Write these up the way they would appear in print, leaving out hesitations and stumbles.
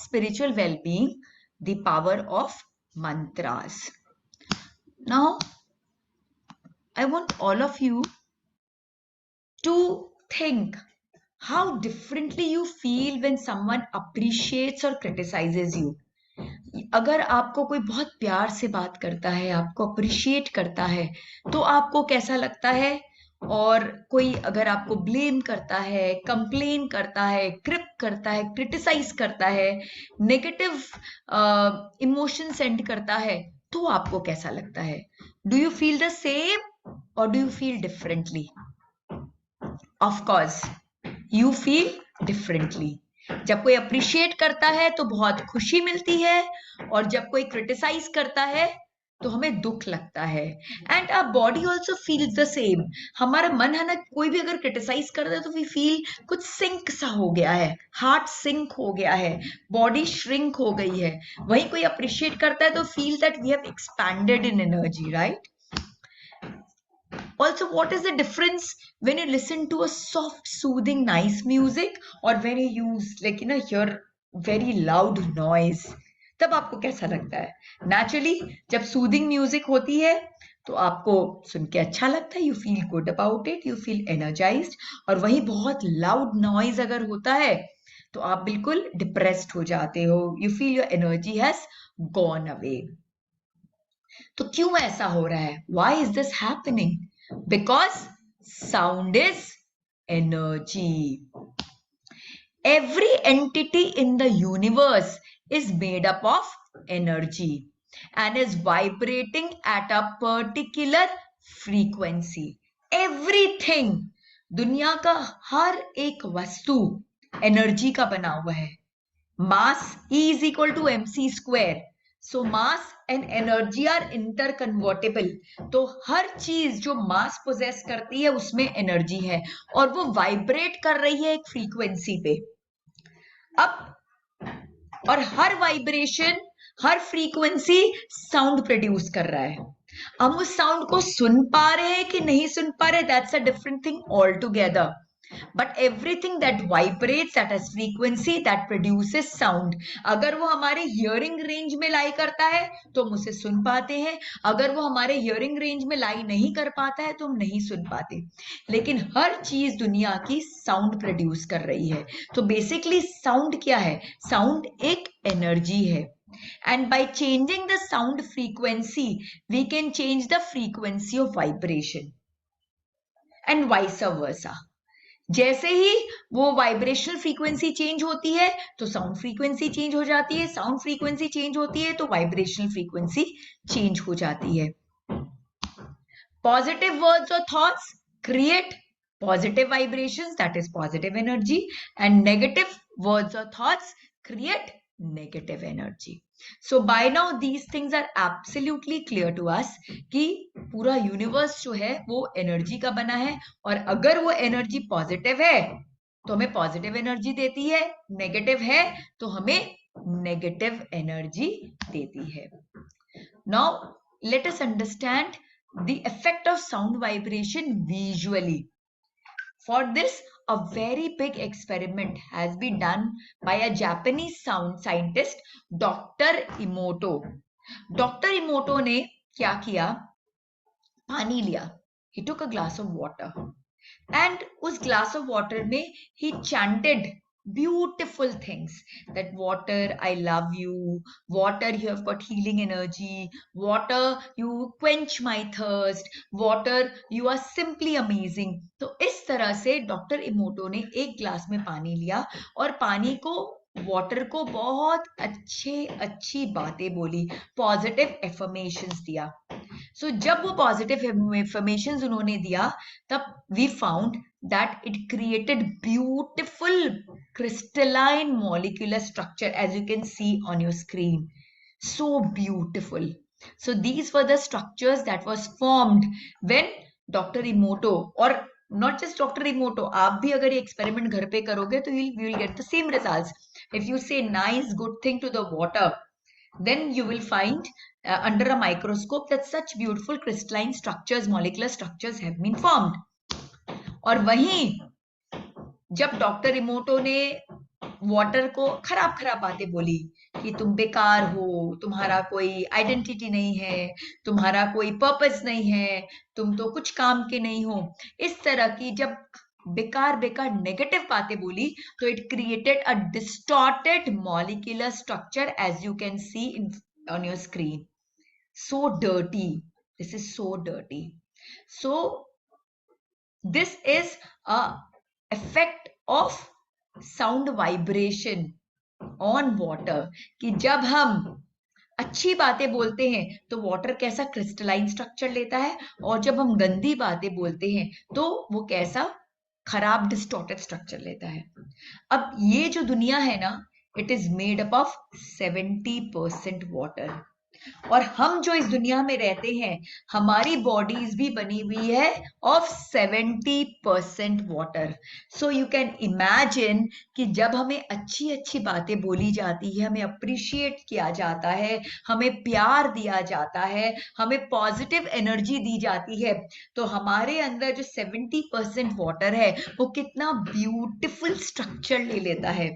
spiritual well-being, the power of mantras. Now, I want all of you to think how differently you feel when someone appreciates or criticizes you. अगर आपको कोई बहुत प्यार से बात करता है, आपको अप्रिशिएट करता है, तो आपको कैसा लगता है? और कोई अगर आपको ब्लेम करता है, कंप्लेन करता है, क्रिप करता है, क्रिटिसाइज करता है, नेगेटिव इमोशन सेंड करता है, तो आपको कैसा लगता है? Do you feel the same और do you feel differently? Of course you feel differently. जब कोई अप्रिशिएट करता है तो बहुत खुशी मिलती है, और जब कोई क्रिटिसाइज करता है तो हमें दुख लगता है. And our body also feels the same. हमारा मन है ना, कोई भी अगर क्रिटिसाइज करता है तो वी फील कुछ सिंक सा हो गया है, हार्ट सिंक हो गया है, बॉडी श्रिंक हो गई है. वहीं कोई अप्रिशिएट करता है तो feel that we have expanded in energy, right? Also, what is the difference when you listen to a soft, soothing, nice music or when you use, like, hear very loud noise? तब आपको कैसा लगता है? Naturally, जब soothing music होती है तो आपको सुन के अच्छा लगता है, you feel good about it, you feel energized. और वही बहुत loud noise अगर होता है तो आप बिल्कुल depressed हो जाते हो, you feel your energy has gone away. तो क्यों ऐसा हो रहा है? Why is this happening? Because sound is energy. Every entity in the universe is made up of energy and is vibrating at a particular frequency. Everything, दुनिया का हर एक वस्तु एनर्जी का बना हुआ है. Mass E is equal to mc square. So mass and energy are interconvertible. तो हर चीज जो मास पोजेस करती है उसमें एनर्जी है, और वो वाइब्रेट कर रही है एक फ्रीक्वेंसी पे. अब और हर वाइब्रेशन, हर फ्रीक्वेंसी साउंड प्रोड्यूस कर रहा है. हम उस साउंड को सुन पा रहे हैं कि नहीं सुन पा रहे, that's a different thing all together. But everything that vibrates at a frequency that produces sound, अगर वो हमारे hearing range में लाई करता है तो हम उसे सुन पाते हैं. अगर वो हमारे hearing range में लाई नहीं कर पाता है तो हम नहीं सुन पाते. लेकिन हर चीज दुनिया की sound produce कर रही है. तो basically sound क्या है? Sound एक energy है. And by changing the sound frequency, we can change the frequency of vibration. And vice versa. जैसे ही वो वाइब्रेशनल फ्रीक्वेंसी चेंज होती है तो साउंड फ्रीक्वेंसी चेंज हो जाती है, साउंड फ्रीक्वेंसी चेंज होती है तो वाइब्रेशनल फ्रीक्वेंसी चेंज हो जाती है. पॉजिटिव वर्ड्स और thoughts create positive vibrations, that is positive energy, and negative words और thoughts create negative energy. So by now these things are absolutely clear to us कि पूरा यूनिवर्स जो है वो एनर्जी का बना है, और अगर वो एनर्जी पॉजिटिव है तो हमें पॉजिटिव एनर्जी देती है, नेगेटिव है तो हमें नेगेटिव एनर्जी देती है. Now let us understand the effect of sound vibration visually. For this, a very big experiment has been done by a Japanese sound scientist, Dr. Emoto. Dr. Emoto ने क्या किया? पानी लिया. He took a glass of water, and उस glass of water में he chanted beautiful things, that water, I love you, water, you have got healing energy, water, you quench my thirst, water, you are simply amazing. तो इस तरह से doctor इमोटो ने एक glass में पानी लिया और पानी को, वाटर को बहुत अच्छी बातें बोली, पॉजिटिव एफर्मेशंस दिया. सो जब वो पॉजिटिव एफर्मेशंस उन्होंने दिया तब we found that it created beautiful crystalline molecular structure, as you can see on your screen. So beautiful. So these were the structures that was formed when Dr. Emoto, or not just Dr. Emoto, आप भी अगर ये experiment घर पे करोगे तो you will get the same results. If you say nice good thing to the water, then you will find under a microscope that such beautiful crystalline structures, molecular structures have been formed. और वहीं जब doctor इमोटो ने water को खराब खराब बातें बोली कि तुम बेकार हो, तुम्हारा कोई आइडेंटिटी नहीं है, तुम्हारा कोई पर्पस नहीं है, तुम तो कुछ काम के नहीं हो, इस तरह की जब बेकार बेकार नेगेटिव बातें बोली तो it created a distorted molecular structure as you can see in on your screen. So dirty. This is so dirty. So this is a effect of sound vibration on water. कि जब हम अच्छी बातें बोलते हैं तो वाटर कैसा crystalline structure लेता है, और जब हम गंदी बातें बोलते हैं तो वो कैसा खराब डिस्टॉर्टेड स्ट्रक्चर लेता है. अब ये जो दुनिया है ना, it is made up of 70% water. और हम जो इस दुनिया में रहते हैं, हमारी बॉडीज भी बनी हुई है of 70% water. So you can imagine कि जब हमें अच्छी अच्छी बातें बोली जाती है, हमें अप्रिशिएट किया जाता है, हमें प्यार दिया जाता है, हमें पॉजिटिव एनर्जी दी जाती है, तो हमारे अंदर जो 70% वाटर है वो कितना ब्यूटिफुल स्ट्रक्चर ले लेता है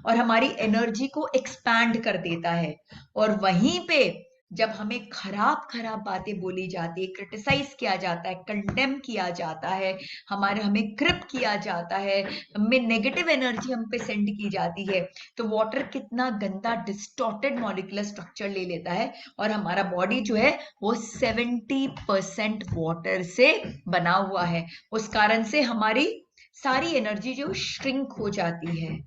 और हमारी एनर्जी को एक्सपैंड कर देता है. और वहीं पे जब हमें खराब खराब बातें बोली जाती है, क्रिटिसाइज किया जाता है, कंडेम किया जाता है, हमें क्रिप किया जाता है, हमें नेगेटिव एनर्जी हम पे सेंड की जाती है, तो वाटर कितना गंदा डिस्टॉर्टेड मॉलिक्यूलर स्ट्रक्चर ले लेता है और हमारा बॉडी जो है वो 70% वाटर से बना हुआ है. उस कारण से हमारी सारी एनर्जी जो श्रिंक हो जाती है,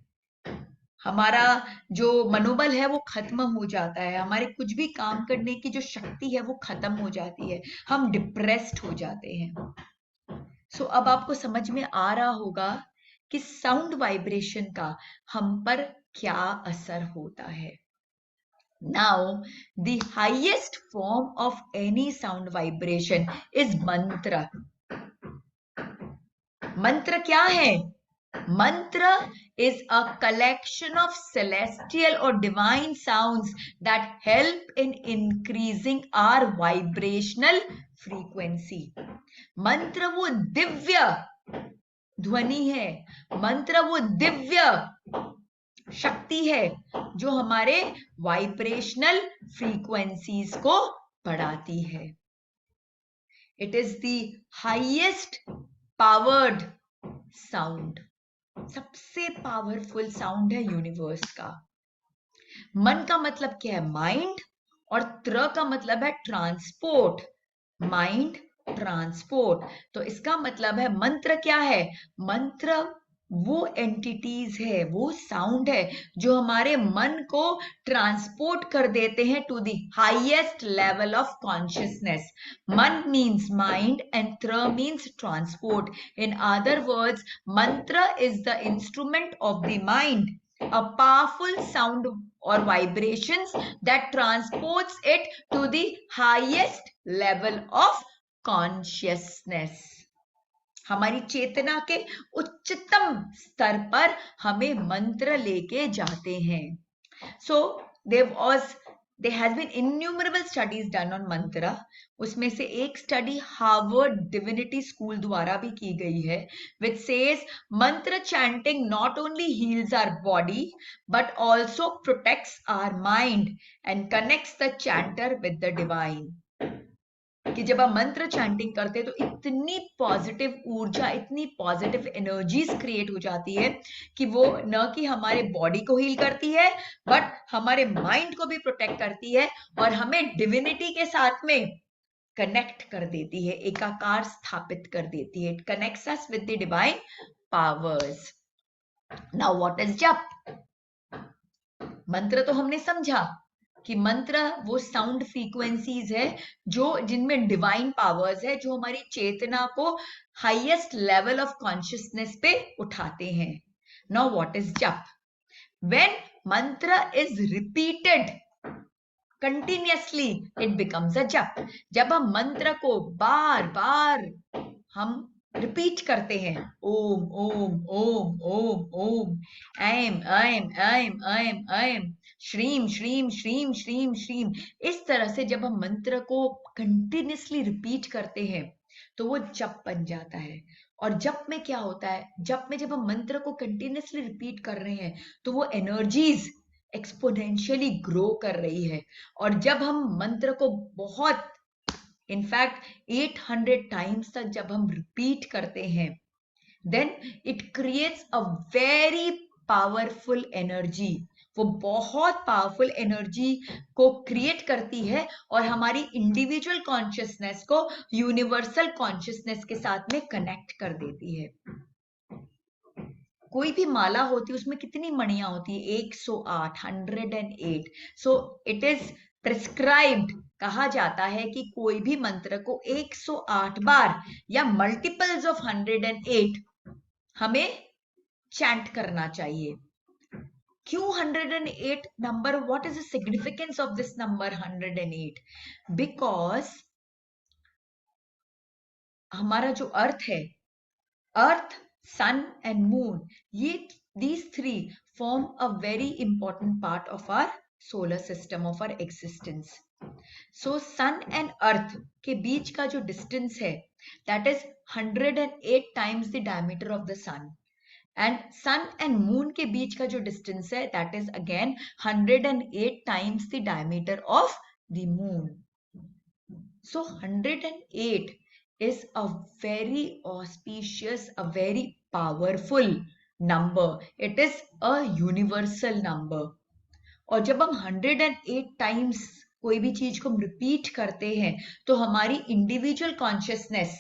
हमारा जो मनोबल है वो खत्म हो जाता है, हमारे कुछ भी काम करने की जो शक्ति है वो खत्म हो जाती है, हम डिप्रेस्ड हो जाते हैं. सो अब आपको समझ में आ रहा होगा कि साउंड वाइब्रेशन का हम पर क्या असर होता है. Now, the highest form of any sound vibration is mantra. मंत्र क्या है? Mantra is a collection of celestial or divine sounds that help in increasing our vibrational frequency. मंत्र वो दिव्य ध्वनि है, मंत्र वो दिव्य शक्ति है जो हमारे वाइब्रेशनल फ्रीक्वेंसीज को बढ़ाती है. It is the highest powered sound. सबसे पावरफुल साउंड है यूनिवर्स का. मन का मतलब क्या है? माइंड. और त्र का मतलब है ट्रांसपोर्ट. Mind transport. तो इसका मतलब है मंत्र क्या है? मंत्र वो एंटिटीज है, वो साउंड है जो हमारे मन को ट्रांसपोर्ट कर देते हैं to the highest level of consciousness. Man means mind and tra means transport. In other words, mantra is the instrument of the mind, a powerful sound or vibrations that transports it to the highest level of consciousness. हमारी चेतना के उच्चतम स्तर पर हमें मंत्र लेके जाते हैं. So there has been innumerable studies done on mantra. उसमें से एक स्टडी हार्वर्ड डिविनिटी स्कूल द्वारा भी की गई है, which says mantra chanting not only heals our body but also protects our mind and connects the chanter with the divine. कि जब हम मंत्र चैंटिंग करते हैं तो इतनी पॉजिटिव ऊर्जा, इतनी पॉजिटिव एनर्जीज क्रिएट हो जाती है कि वो न कि हमारे बॉडी को हील करती है बट हमारे माइंड को भी प्रोटेक्ट करती है और हमें डिविनिटी के साथ में कनेक्ट कर देती है, एकाकार स्थापित कर देती है. It connects us with the divine powers. Now what is जप? मंत्र तो हमने समझा कि मंत्र वो साउंड फ्रीक्वेंसीज है जो जिनमें डिवाइन पावर्स है, जो हमारी चेतना को हाईएस्ट लेवल ऑफ कॉन्शियसनेस पे उठाते हैं. नाउ व्हाट इज जप? व्हेन मंत्र is repeated continuously it becomes a जप. जब हम मंत्र को बार बार हम रिपीट करते हैं, ओम ओम ओम ओम ओम, ऐम ऐम ऐम ऐम ऐम, श्रीम श्रीम श्रीम श्रीम श्रीम, इस तरह से जब हम मंत्र को कंटिन्यूसली रिपीट करते हैं तो वो जप बन जाता है। और जप में क्या होता है, जप में जब हम मंत्र को कंटिन्यूअसली रिपीट कर रहे हैं तो वो एनर्जीज एक्सपोनेंशियली ग्रो कर रही है। और जब हम मंत्र को बहुत, इनफैक्ट 800 टाइम्स तक जब हम रिपीट करते हैं, then it creates a very powerful energy। वो बहुत पावरफुल एनर्जी को क्रिएट करती है और हमारी इंडिविजुअल कॉन्शियसनेस को यूनिवर्सल कॉन्शियसनेस के साथ में कनेक्ट कर देती है। कोई भी माला होती है उसमें कितनी मणियां होती है, 108, 108। सो इट इज प्रिस्क्राइब्ड, कहा जाता है कि कोई भी मंत्र को 108 बार या मल्टीपल्स ऑफ 108 हमें चैंट करना चाहिए। क्यों 108 number? What is the significance of this number 108? Because हमारा जो अर्थ है, अर्थ, सन एंड मून, ये these three form a very important part of our solar system, of our existence. So sun and earth के बीच का जो distance है, that is 108 times the diameter of the sun. And sun and moon के बीच का जो distance है, that is again 108 times the diameter of the moon. So 108 is a very auspicious, a very powerful number. It is a universal number. और जब हम 108 times कोई भी चीज को रिपीट करते हैं तो हमारी इंडिविजुअल कॉन्शियसनेस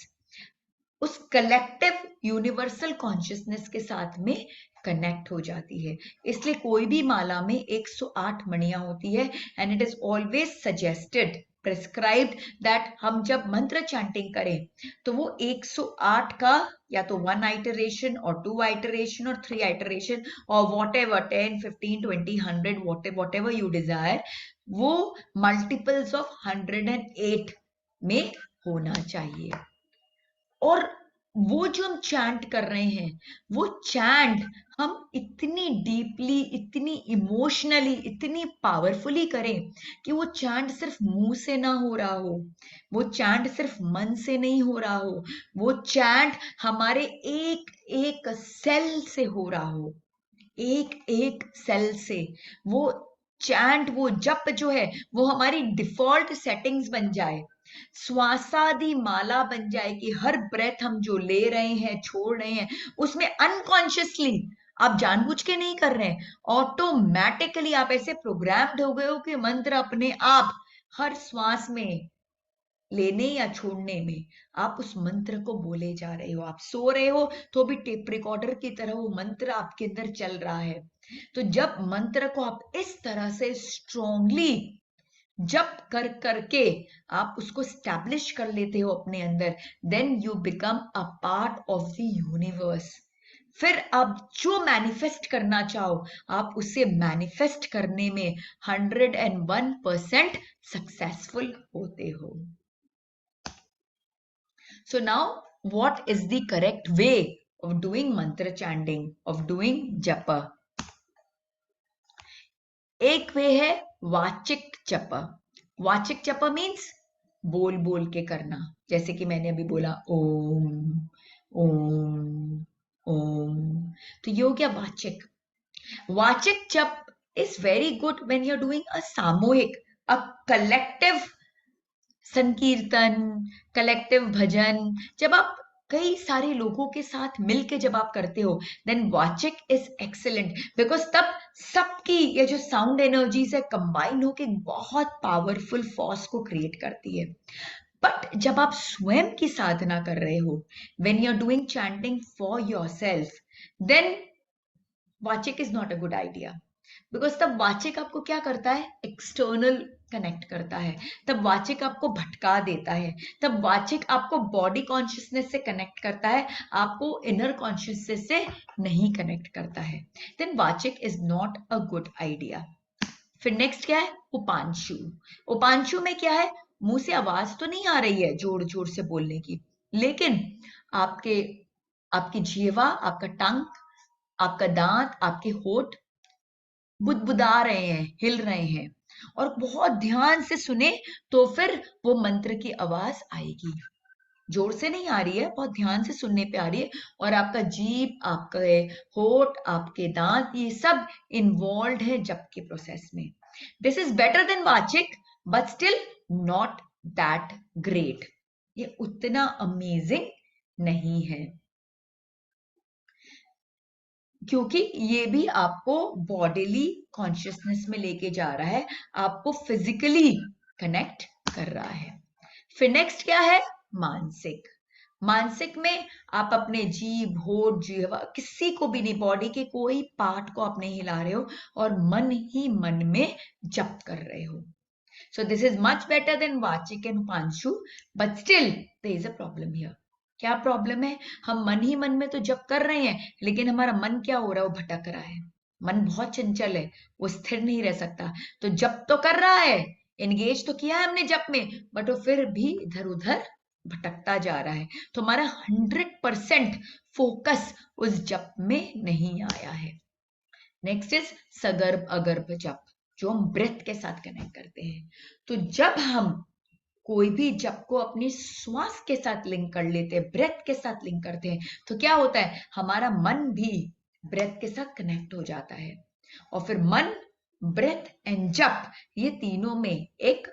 उस कलेक्टिव यूनिवर्सल कॉन्शियसनेस के साथ में कनेक्ट हो जाती है। इसलिए कोई भी माला में 108 मणियां होती है and it is always suggested, prescribed that हम जब मंत्र चैंटिंग करें तो वो 108 का या तो 1 आइटरेशन और 2 आइटरेशन और 3 आइटरेशन और whatever 10, 15, 20, 100 whatever you desire, वो मल्टीपल्स ऑफ 108 में होना चाहिए। और वो जो हम चैंट कर रहे हैं, वो चैंट हम इतनी डीपली, इतनी इमोशनली, इतनी पावरफुली करें कि वो चैंट सिर्फ मुंह से ना हो रहा हो, वो चैंट सिर्फ मन से नहीं हो रहा हो, वो चैंट हमारे एक एक सेल से हो रहा हो, एक एक सेल से। वो चैंट, वो जप जो है वो हमारी डिफॉल्ट सेटिंग्स बन जाए, श्वासादि माला बन जाए कि हर ब्रेथ हम जो ले रहे हैं, छोड़ रहे हैं, उसमें अनकॉन्शियसली, आप जानबूझ के नहीं कर रहे हैं, ऑटोमेटिकली आप ऐसे प्रोग्राम्ड हो गए हो कि मंत्र अपने आप हर श्वास में लेने या छोड़ने में आप उस मंत्र को बोले जा रहे हो। आप सो रहे हो तो भी टेप रिकॉर्डर की तरह वो मंत्र आपके अंदर चल रहा है। तो जब मंत्र को आप इस तरह से स्ट्रोंगली जप कर करके आप उसको स्टैब्लिश कर लेते हो अपने अंदर, then you become a part of the universe. फिर आप जो मैनिफेस्ट करना चाहो आप उसे मैनिफेस्ट करने में 101% सक्सेसफुल होते हो। So now what is the correct way of doing mantra chanting, of doing japa? एक वे है वाचिक जप। वाचिक जप मीन्स बोल बोल के करना, जैसे कि मैंने अभी बोला ओम ओम ओम, तो ये हो गया वाचिक। वाचिक जप is very good when you're doing a सामूहिक, a collective संकीर्तन, कलेक्टिव भजन, जब आप कई सारे लोगों के साथ मिलके जब आप करते हो, then vachik is excellent, because तब सबकी ये जो साउंड एनर्जीज है कंबाइन होके बहुत पावरफुल फोर्स को क्रिएट करती है। बट जब आप स्वयं की साधना कर रहे हो, when you are doing chanting for yourself, then vachik is not a good idea, because तब वाचिक आपको क्या करता है, एक्सटर्नल कनेक्ट करता है, तब वाचिक आपको भटका देता है, तब वाचिक आपको बॉडी कॉन्शियसनेस से कनेक्ट करता है, आपको इनर कॉन्शियसनेस से नहीं कनेक्ट करता है, then vachik is not a good idea. फिर नेक्स्ट क्या है, उपांशु। उपांशु में क्या है, मुंह से आवाज तो नहीं आ रही है जोर जोर से बोलने की, लेकिन आपकी जीवा, आपका टंग, आपका दांत, आपके होठ बुदबुदा रहे हैं, हिल रहे हैं, और बहुत ध्यान से सुने तो फिर वो मंत्र की आवाज आएगी। जोर से नहीं आ रही है, बहुत ध्यान से सुनने पे आ रही है, और आपका जीभ, आपके होठ, आपके दांत, ये सब इन्वॉल्व है जप के प्रोसेस में. This is better than vachik but still not that great. ये उतना अमेजिंग नहीं है, क्योंकि ये भी आपको बॉडीली कॉन्शियसनेस में लेके जा रहा है, आपको फिजिकली कनेक्ट कर रहा है. फिर नेक्स्ट क्या है? मानसिक. मानसिक में आप अपने जीभ, होठ, जिह्वा, किसी को भी नहीं, बॉडी के कोई पार्ट को आप नहीं हिला रहे हो और मन ही मन में जप कर रहे हो. So this is much better than Vachik and Panshu, but still there is a problem here. क्या प्रॉब्लम है? हम मन ही मन में तो जप कर रहे हैं, लेकिन हमारा मन क्या हो रहा है? वो भटक रहा है. मन बहुत चंचल है, वो स्थिर नहीं रह सकता. तो जप तो कर रहा है, एंगेज तो किया है हमने जप में, बट वो फिर भी इधर उधर भटकता जा रहा है. तो हमारा 100% फोकस उस जप में नहीं आया है. नेक्स्ट इज सगर्भ अगर्भ जप, जो हम ब्रेथ के साथ कनेक्ट करते हैं. तो जब हम कोई भी जप को अपनी श्वास के साथ लिंक कर लेते हैं, ब्रेथ के साथ लिंक करते हैं, तो क्या होता है? हमारा मन भी ब्रेथ के साथ कनेक्ट हो जाता है. और फिर मन, ब्रेथ एंड जप, ये तीनों में एक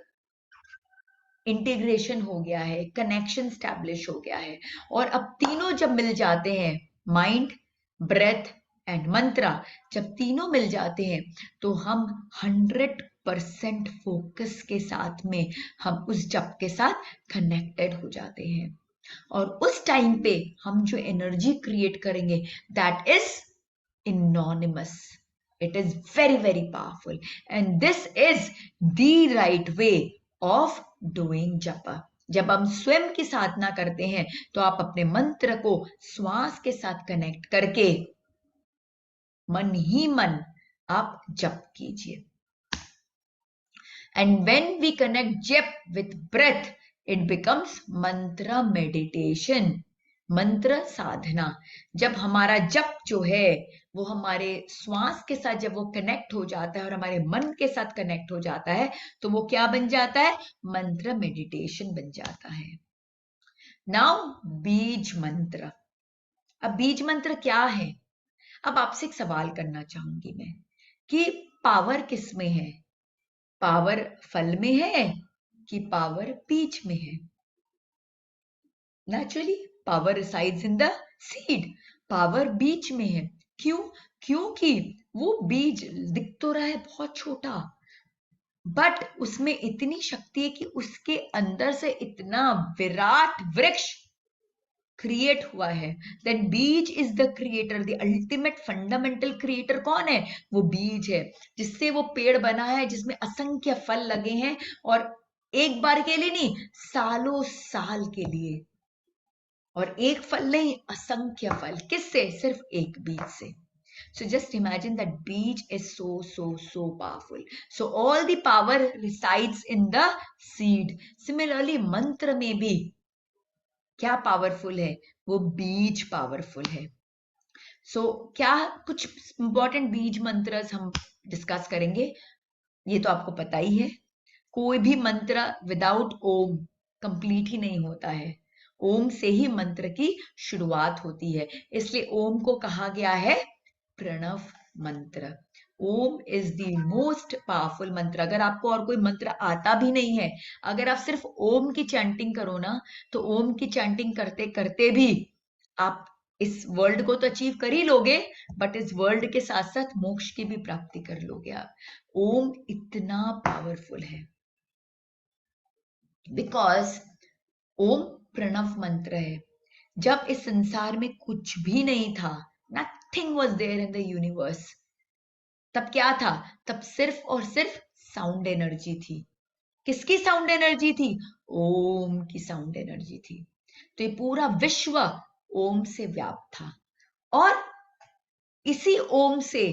इंटीग्रेशन हो गया है, कनेक्शन स्टैब्लिश हो गया है. और अब तीनों जब मिल जाते हैं, माइंड, ब्रेथ एंड मंत्रा, जब तीनों मिल जाते हैं, तो हम 100% फोकस के साथ में हम उस जप के साथ कनेक्टेड हो जाते हैं. और उस टाइम पे हम जो एनर्जी क्रिएट करेंगे, that is enormous. It is very, very powerful. And this is the right way of doing japa. जब हम स्वयं की साधना करते हैं, तो आप अपने मंत्र को श्वास के साथ कनेक्ट करके मन ही मन आप जप कीजिए. And when we connect jap with breath, it becomes mantra meditation. मंत्र साधना. जब हमारा जप जो है वो हमारे श्वास के साथ जब वो कनेक्ट हो जाता है और हमारे मन के साथ कनेक्ट हो जाता है, तो वो क्या बन जाता है? मंत्र मेडिटेशन बन जाता है. नाउ बीज मंत्र. अब बीज मंत्र क्या है? अब आपसे एक सवाल करना चाहूंगी मैं कि पावर किस में है? पावर फल में है कि पावर बीज में है? Naturally power resides in the seed. Power बीज में है. क्यों? क्योंकि वो बीज दिख तो रहा है बहुत छोटा, बट उसमें इतनी शक्ति है कि उसके अंदर से इतना विराट वृक्ष क्रिएट हुआ है. दैट बीज is the creator, the ultimate fundamental creator कौन है? वो बीज है, जिससे वो पेड़ बना है, जिसमें असंख्य फल लगे हैं, और एक बार के लिए नहीं, सालों साल के लिए. और एक फल नहीं, असंख्य फल. किससे? सिर्फ एक बीज से. So just imagine that beej is so powerful. So all the power resides in the seed. Similarly, मंत्र में भी क्या पावरफुल है? वो बीज पावरफुल है. So क्या कुछ इंपॉर्टेंट बीज मंत्र हम डिस्कस करेंगे. ये तो आपको पता ही है, कोई भी मंत्र विदाउट ओम कंप्लीट ही नहीं होता है. ओम से ही मंत्र की शुरुआत होती है, इसलिए ओम को कहा गया है प्रणव मंत्र. ओम इज द मोस्ट पावरफुल मंत्र. अगर आपको और कोई मंत्र आता भी नहीं है, अगर आप सिर्फ ओम की चैंटिंग करो ना, तो ओम की चैंटिंग करते करते भी आप इस वर्ल्ड को तो अचीव कर ही लोगे, बट इस वर्ल्ड के साथ साथ मोक्ष की भी प्राप्ति कर लोगे आप. ओम इतना पावरफुल है बिकॉज ओम प्रणव मंत्र है. जब इस संसार में कुछ भी नहीं था, nothing was there in the universe, तब क्या था? तब सिर्फ और सिर्फ साउंड एनर्जी थी. किसकी साउंड एनर्जी थी? ओम की साउंड एनर्जी थी. तो ये पूरा विश्व ओम से व्याप्त था, और इसी ओम से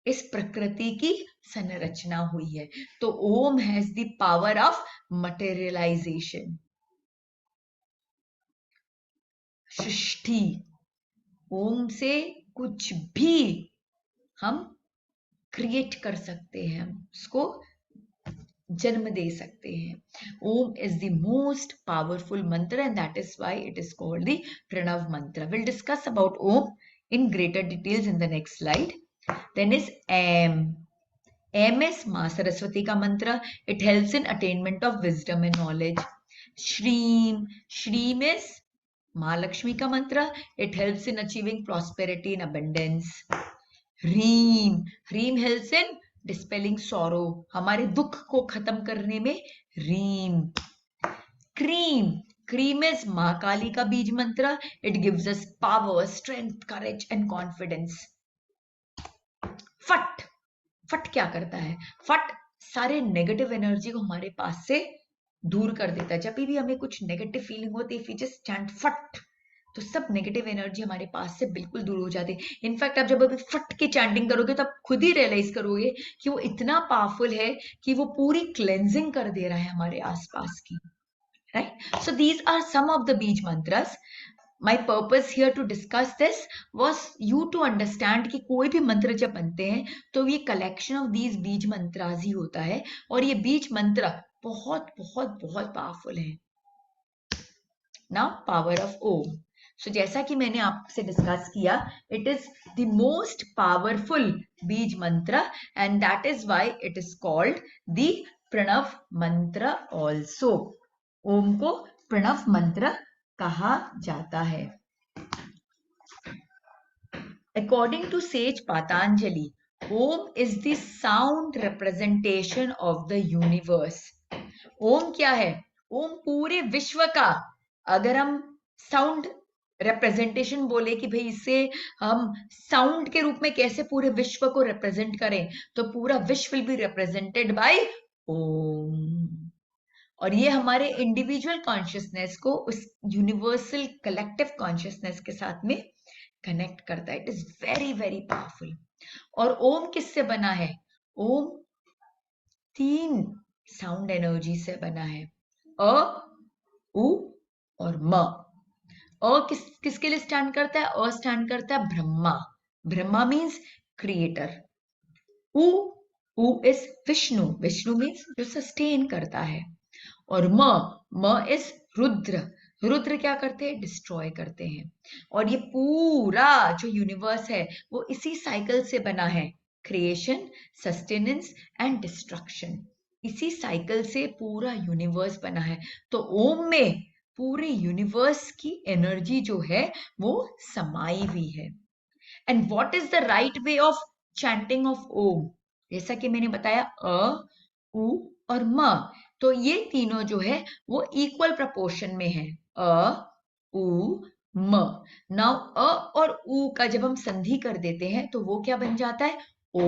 इस प्रकृति की संरचना हुई है. तो ओम has the power of materialisation. सृष्टि, ओम से कुछ भी हम क्रिएट कर सकते हैं, उसको जन्म दे सकते हैं। Om is the most powerful mantra and that is why it is called the Pranav mantra. Will discuss about Om in greater details in the next slide. Then is M. M is माँ सरस्वती का मंत्र. It helps in attainment of wisdom and knowledge. Shreem. Shreem is माँ लक्ष्मी का मंत्र. It helps in achieving prosperity and abundance. Reem. Reem helps in dispelling sorrow. हमारे दुख को खत्म करने में Reem. Cream. Cream is माँ काली का बीज मंत्र. It gives us power, strength, courage and confidence. फट. फट क्या करता है? फट सारे नेगेटिव एनर्जी को हमारे पास से दूर कर देता है। जब भी हमें कुछ नेगेटिव फीलिंग होती है, इफ यू जस्ट चैंट फट, तो सब नेगेटिव एनर्जी हमारे पास से बिल्कुल दूर हो जाती है। इनफैक्ट आप जब अभी फट के चैंटिंग करोगे तो आप खुद ही रियलाइज करोगे कि वो इतना पावरफुल है कि वो पूरी क्लेंजिंग कर दे रहा है हमारे आसपास की। Right? So these are some of the beej mantras. My purpose here to discuss this was you to understand कि कोई भी मंत्र जब बनते हैं तो ये collection of these बीज मंत्रास ही होता है, और ये बीज मंत्र बहुत बहुत बहुत पावरफुल है। Now power of Om. So जैसा कि मैंने आपसे डिस्कस किया, it is the most powerful बीज मंत्र and that is why it is called the Pranav मंत्र also. ओम को प्रणव मंत्र कहा जाता है। According to sage Patanjali, Om is the sound representation of the universe. ओम क्या है? ओम पूरे विश्व का, अगर हम साउंड रिप्रेजेंटेशन बोले कि भाई इसे हम साउंड के रूप में कैसे पूरे विश्व को रिप्रेजेंट करें, तो पूरा विश्व विल बी रिप्रेजेंटेड बाय ओम। और ये हमारे इंडिविजुअल कॉन्शियसनेस को उस यूनिवर्सल कलेक्टिव कॉन्शियसनेस के साथ में कनेक्ट करता है। It is very very powerful. और ओम किससे बना है? ओम 3 साउंड एनर्जी से बना है, अ, उ और म। अ किसके लिए स्टैंड करता है? अ स्टैंड करता है ब्रह्मा। Brahma means creator. उ इज विष्णु। विष्णु मीन्स जो सस्टेन करता है। और म इज रुद्र। रुद्र क्या करते हैं? डिस्ट्रॉय करते हैं। और ये पूरा जो यूनिवर्स है वो इसी साइकिल से बना है, क्रिएशन, सस्टेनेंस एंड डिस्ट्रक्शन। इसी साइकिल से पूरा यूनिवर्स बना है। तो ओम में पूरे यूनिवर्स की एनर्जी जो है वो समाई हुई है। And what is the right way of chanting of Om? जैसा कि मैंने बताया, अ, उ और म, तो ये तीनों जो है वो इक्वल प्रपोर्शन में है, अ, उ, म। नाउ अ और उ का जब हम संधि कर देते हैं तो वो क्या बन जाता है? ओ।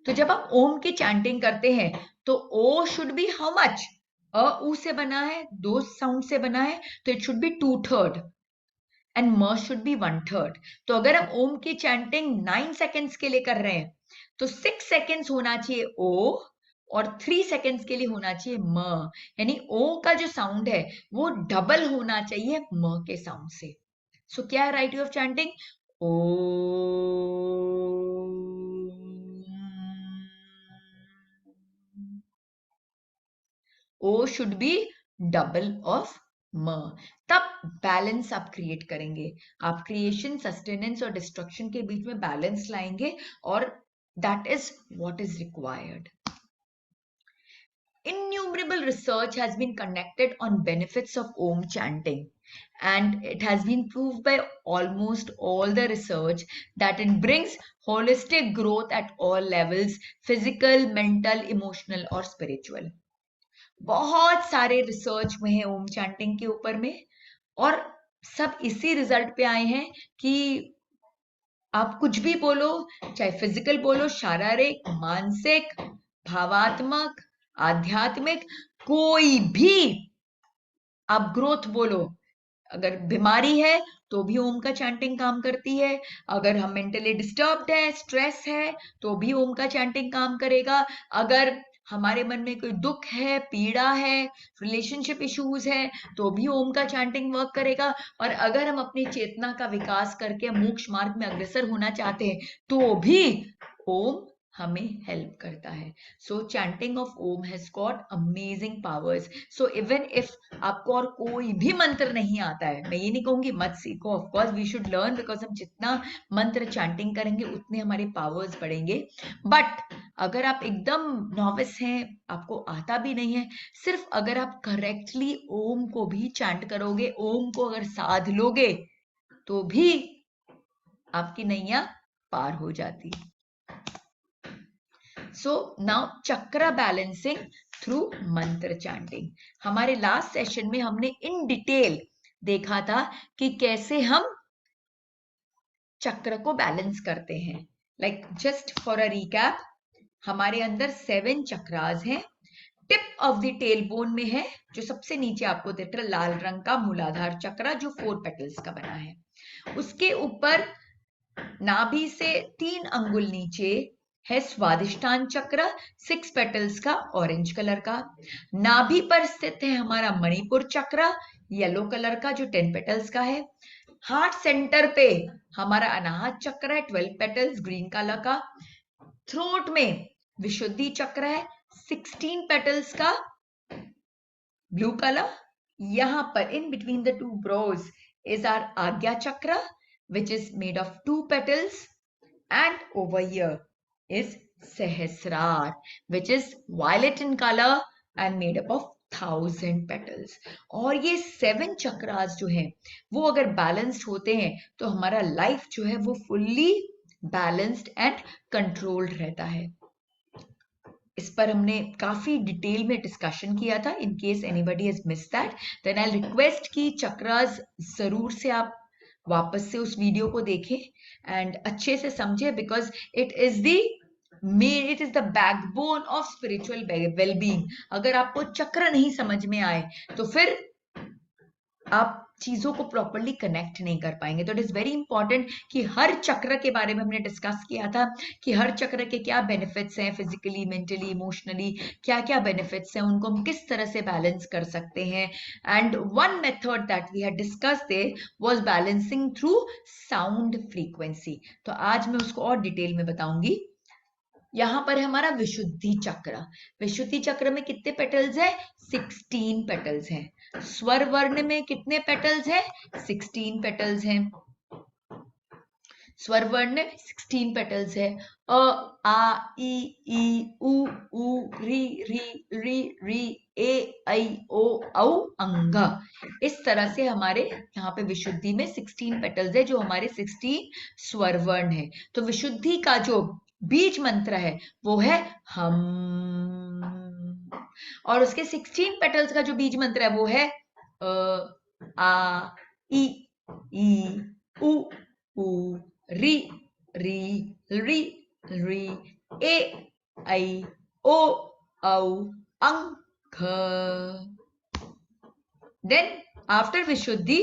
तो जब हम ओम की चैंटिंग करते हैं तो ओ शुड बी हाउ मच? अ उ से बना है, 2 साउंड से बना है, तो इट शुड बी 2/3 एंड म शुड बी 1/3। तो अगर हम ओम की चैंटिंग 9 सेकेंड्स के लिए कर रहे हैं तो 6 सेकेंड्स होना चाहिए ओ और 3 सेकेंड्स के लिए होना चाहिए म। यानी ओ का जो साउंड है वो डबल होना चाहिए म के साउंड से। सो क्या है राइट वे ऑफ चैंटिंग? ओ। ओ शुड बी डबल ऑफ म। तब बैलेंस आप क्रिएट करेंगे। आप क्रिएशन, सस्टेनेंस और डिस्ट्रक्शन के बीच में बैलेंस लाएंगे, और that is what is required. Innumerable research has been conducted on benefits of Om chanting, and it has been proved by almost all the research that it brings holistic growth at all levels, physical, mental, emotional और spiritual. बहुत सारे research में है ओम chanting के ऊपर में, और सब इसी रिजल्ट पे आए हैं कि आप कुछ भी बोलो, चाहे फिजिकल बोलो, शारीरिक, मानसिक, भावात्मक, आध्यात्मिक, कोई भी आप ग्रोथ बोलो। अगर बीमारी है तो भी ओम का चैंटिंग काम करती है। अगर हम मेंटली डिस्टर्ब्ड है, स्ट्रेस है, तो भी ओम का चैंटिंग काम करेगा। अगर हमारे मन में कोई दुख है, पीड़ा है, रिलेशनशिप इश्यूज है, तो भी ओम का चैंटिंग वर्क करेगा। और अगर हम अपनी चेतना का विकास करके मोक्ष मार्ग में अग्रसर होना चाहते हैं तो भी ओम हमें हेल्प करता है. So chanting of Om has got amazing powers. So even if आपको और कोई भी मंत्र नहीं आता है, मैं ये नहीं कहूंगी मत सीखो, of course we should learn, because हम जितना मंत्र चैंटिंग करेंगे उतने हमारे पावर्स बढ़ेंगे. बट अगर आप एकदम नॉविस हैं, आपको आता भी नहीं है, सिर्फ अगर आप करेक्टली ओम को भी चैंट करोगे, ओम को अगर साध लोगे, तो भी आपकी नैया पार हो जाती. सो नाउ चक्र बैलेंसिंग थ्रू मंत्र चैंटिंग. हमारे लास्ट सेशन में हमने इन डिटेल देखा था कि कैसे हम चक्र को बैलेंस करते हैं. Like just for a recap, हमारे अंदर 7 चक्रास हैं. Tip of the tail bone में है, जो सबसे नीचे आपको दिख रहा है लाल रंग का मूलाधार चक्र, जो 4 पेटल्स का बना है. उसके ऊपर नाभि से 3 अंगुल नीचे है स्वादिष्ठान चक्र, 6 पेटल्स का, ऑरेंज कलर का. नाभि पर स्थित है हमारा मणिपुर चक्र, येलो कलर का, जो 10 पेटल्स का है. हार्ट सेंटर पे हमारा अनाहत चक्र है, 12 पेटल्स, ग्रीन कलर का. थ्रोट में विशुद्धि चक्र है, 16 पेटल्स का, ब्लू कलर. यहां पर in between the 2 brows is our Agya chakra, which is made of 2 petals, and over here is Sahasrar, which is violet in color and made up of 1000 petals. और ये 7 चक्रास जो हैं वो अगर balanced होते हैं तो हमारा लाइफ जो है वो फुल्ली बैलेंस्ड एंड कंट्रोल्ड रहता है. इस पर हमने काफी डिटेल में डिस्कशन किया था. In case anybody has missed that, then I request कि चक्रास जरूर से आप वापस से उस वीडियो को देखें एंड अच्छे से समझे, because it is the backbone of spiritual wellbeing. अगर आपको चक्र नहीं समझ में आए तो फिर आप चीजों को प्रॉपरली कनेक्ट नहीं कर पाएंगे. तो इट इज वेरी इंपॉर्टेंट कि हर चक्र के बारे में हमने डिस्कस किया था कि हर चक्र के क्या बेनिफिट्स हैं, फिजिकली, मेंटली, इमोशनली क्या क्या बेनिफिट्स हैं, उनको हम किस तरह से बैलेंस कर सकते हैं. And one method that we had discussed there was balancing through sound frequency. तो आज मैं उसको और डिटेल में बताऊंगी. यहां पर है हमारा विशुद्धि चक्र. विशुद्धि चक्र में कितने पेटल्स हैं? 16 पेटल्स हैं. स्वर वर्ण में कितने पेटल्स हैं? 16 पेटल्स हैं. स्वर वर्ण में 16 पेटल्स है. अ, आ, ई, उ, री, री, ए, ऐ, ओ, औ, अंग. इस तरह से हमारे यहाँ पे विशुद्धि में 16 पेटल्स है, जो हमारे 16 स्वर वर्ण है. तो विशुद्धि का जो बीज मंत्र है वो है हम, और उसके 16 पेटल्स का जो बीज मंत्र है वो है आ, ई, उ, री, री, ए, ऐ, ओ, औ, अंग. देन आफ्टर विशुद्धि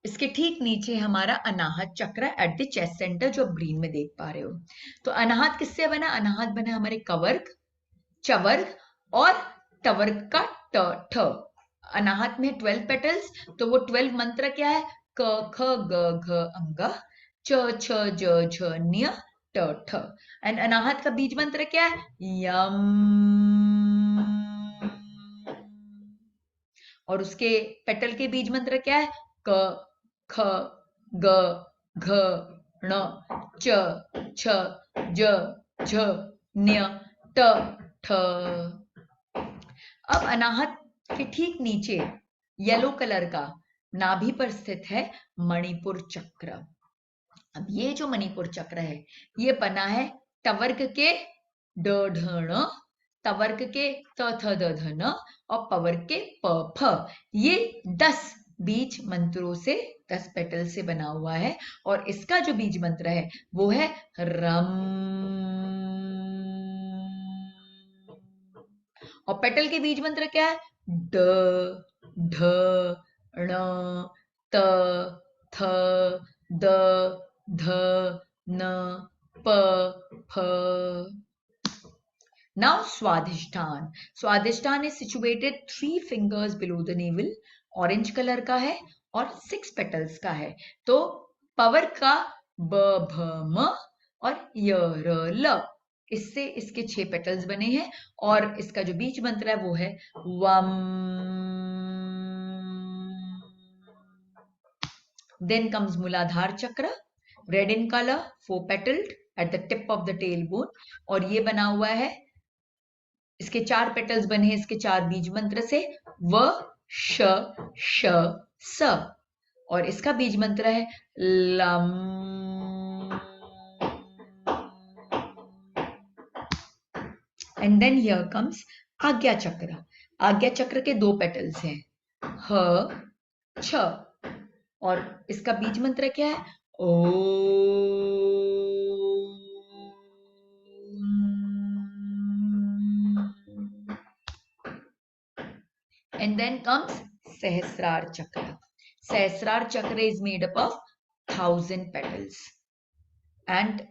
इसके ठीक नीचे हमारा अनाहत चक्र एट द चेस्ट सेंटर, जो आप ग्रीन में देख पा रहे हो. तो अनाहत किससे बना? अनाहत बना हमारे कवर्ग, चवर्ग और टवर्ग का ठ. अनाहत में 12 पेटल्स, तो वो 12 मंत्र क्या है? क, ख, ग, घ, अंग, च, छ, ज, झ, न्य, ट, ठ. एंड अनाहत का बीज मंत्र क्या है? यम. और उसके पेटल के बीज मंत्र क्या है? क, ख, ग, घ, ण, च, छ, ज, झ, न्य, ट, ठ. अब अनाहत के ठीक नीचे येलो कलर का नाभि पर स्थित है मणिपुर चक्र. अब ये जो मणिपुर चक्र है ये बना है टवर्ग के ड, ढ, ण, तवर्ग के त, थ, द, ध, न और पवर्ग के प, फ. ये 10 बीज मंत्रों से, 10 पेटल से बना हुआ है. और इसका जो बीज मंत्र है वो है रम. और पेटल के बीज मंत्र क्या है? ड, ढ, ण, त, थ, द, ध, न, प, फ. Now Swadhisthana. Swadhisthana is situated 3 fingers below the navel. Orange colour का है और 6 पेटल्स का है. तो पवर का ब, भ, म और य र ल। इससे इसके 6 पेटल्स बने हैं और इसका जो बीज मंत्र है वो है वम। Then comes Muladhar Chakra, red in color, 4 petaled at the tip of the tailbone, और ये बना हुआ है, इसके 4 पेटल्स बने हैं इसके 4 बीज मंत्र से, व श श स, और इसका बीज मंत्र है लम। And then here comes Agya chakra. आज्ञा चक्र के 2 पेटल्स हैं, ह छ, और इसका बीज मंत्र क्या है, ओ। And then comes Sahasrar Chakra. Sahasrar Chakra is made up of 1000 petals. And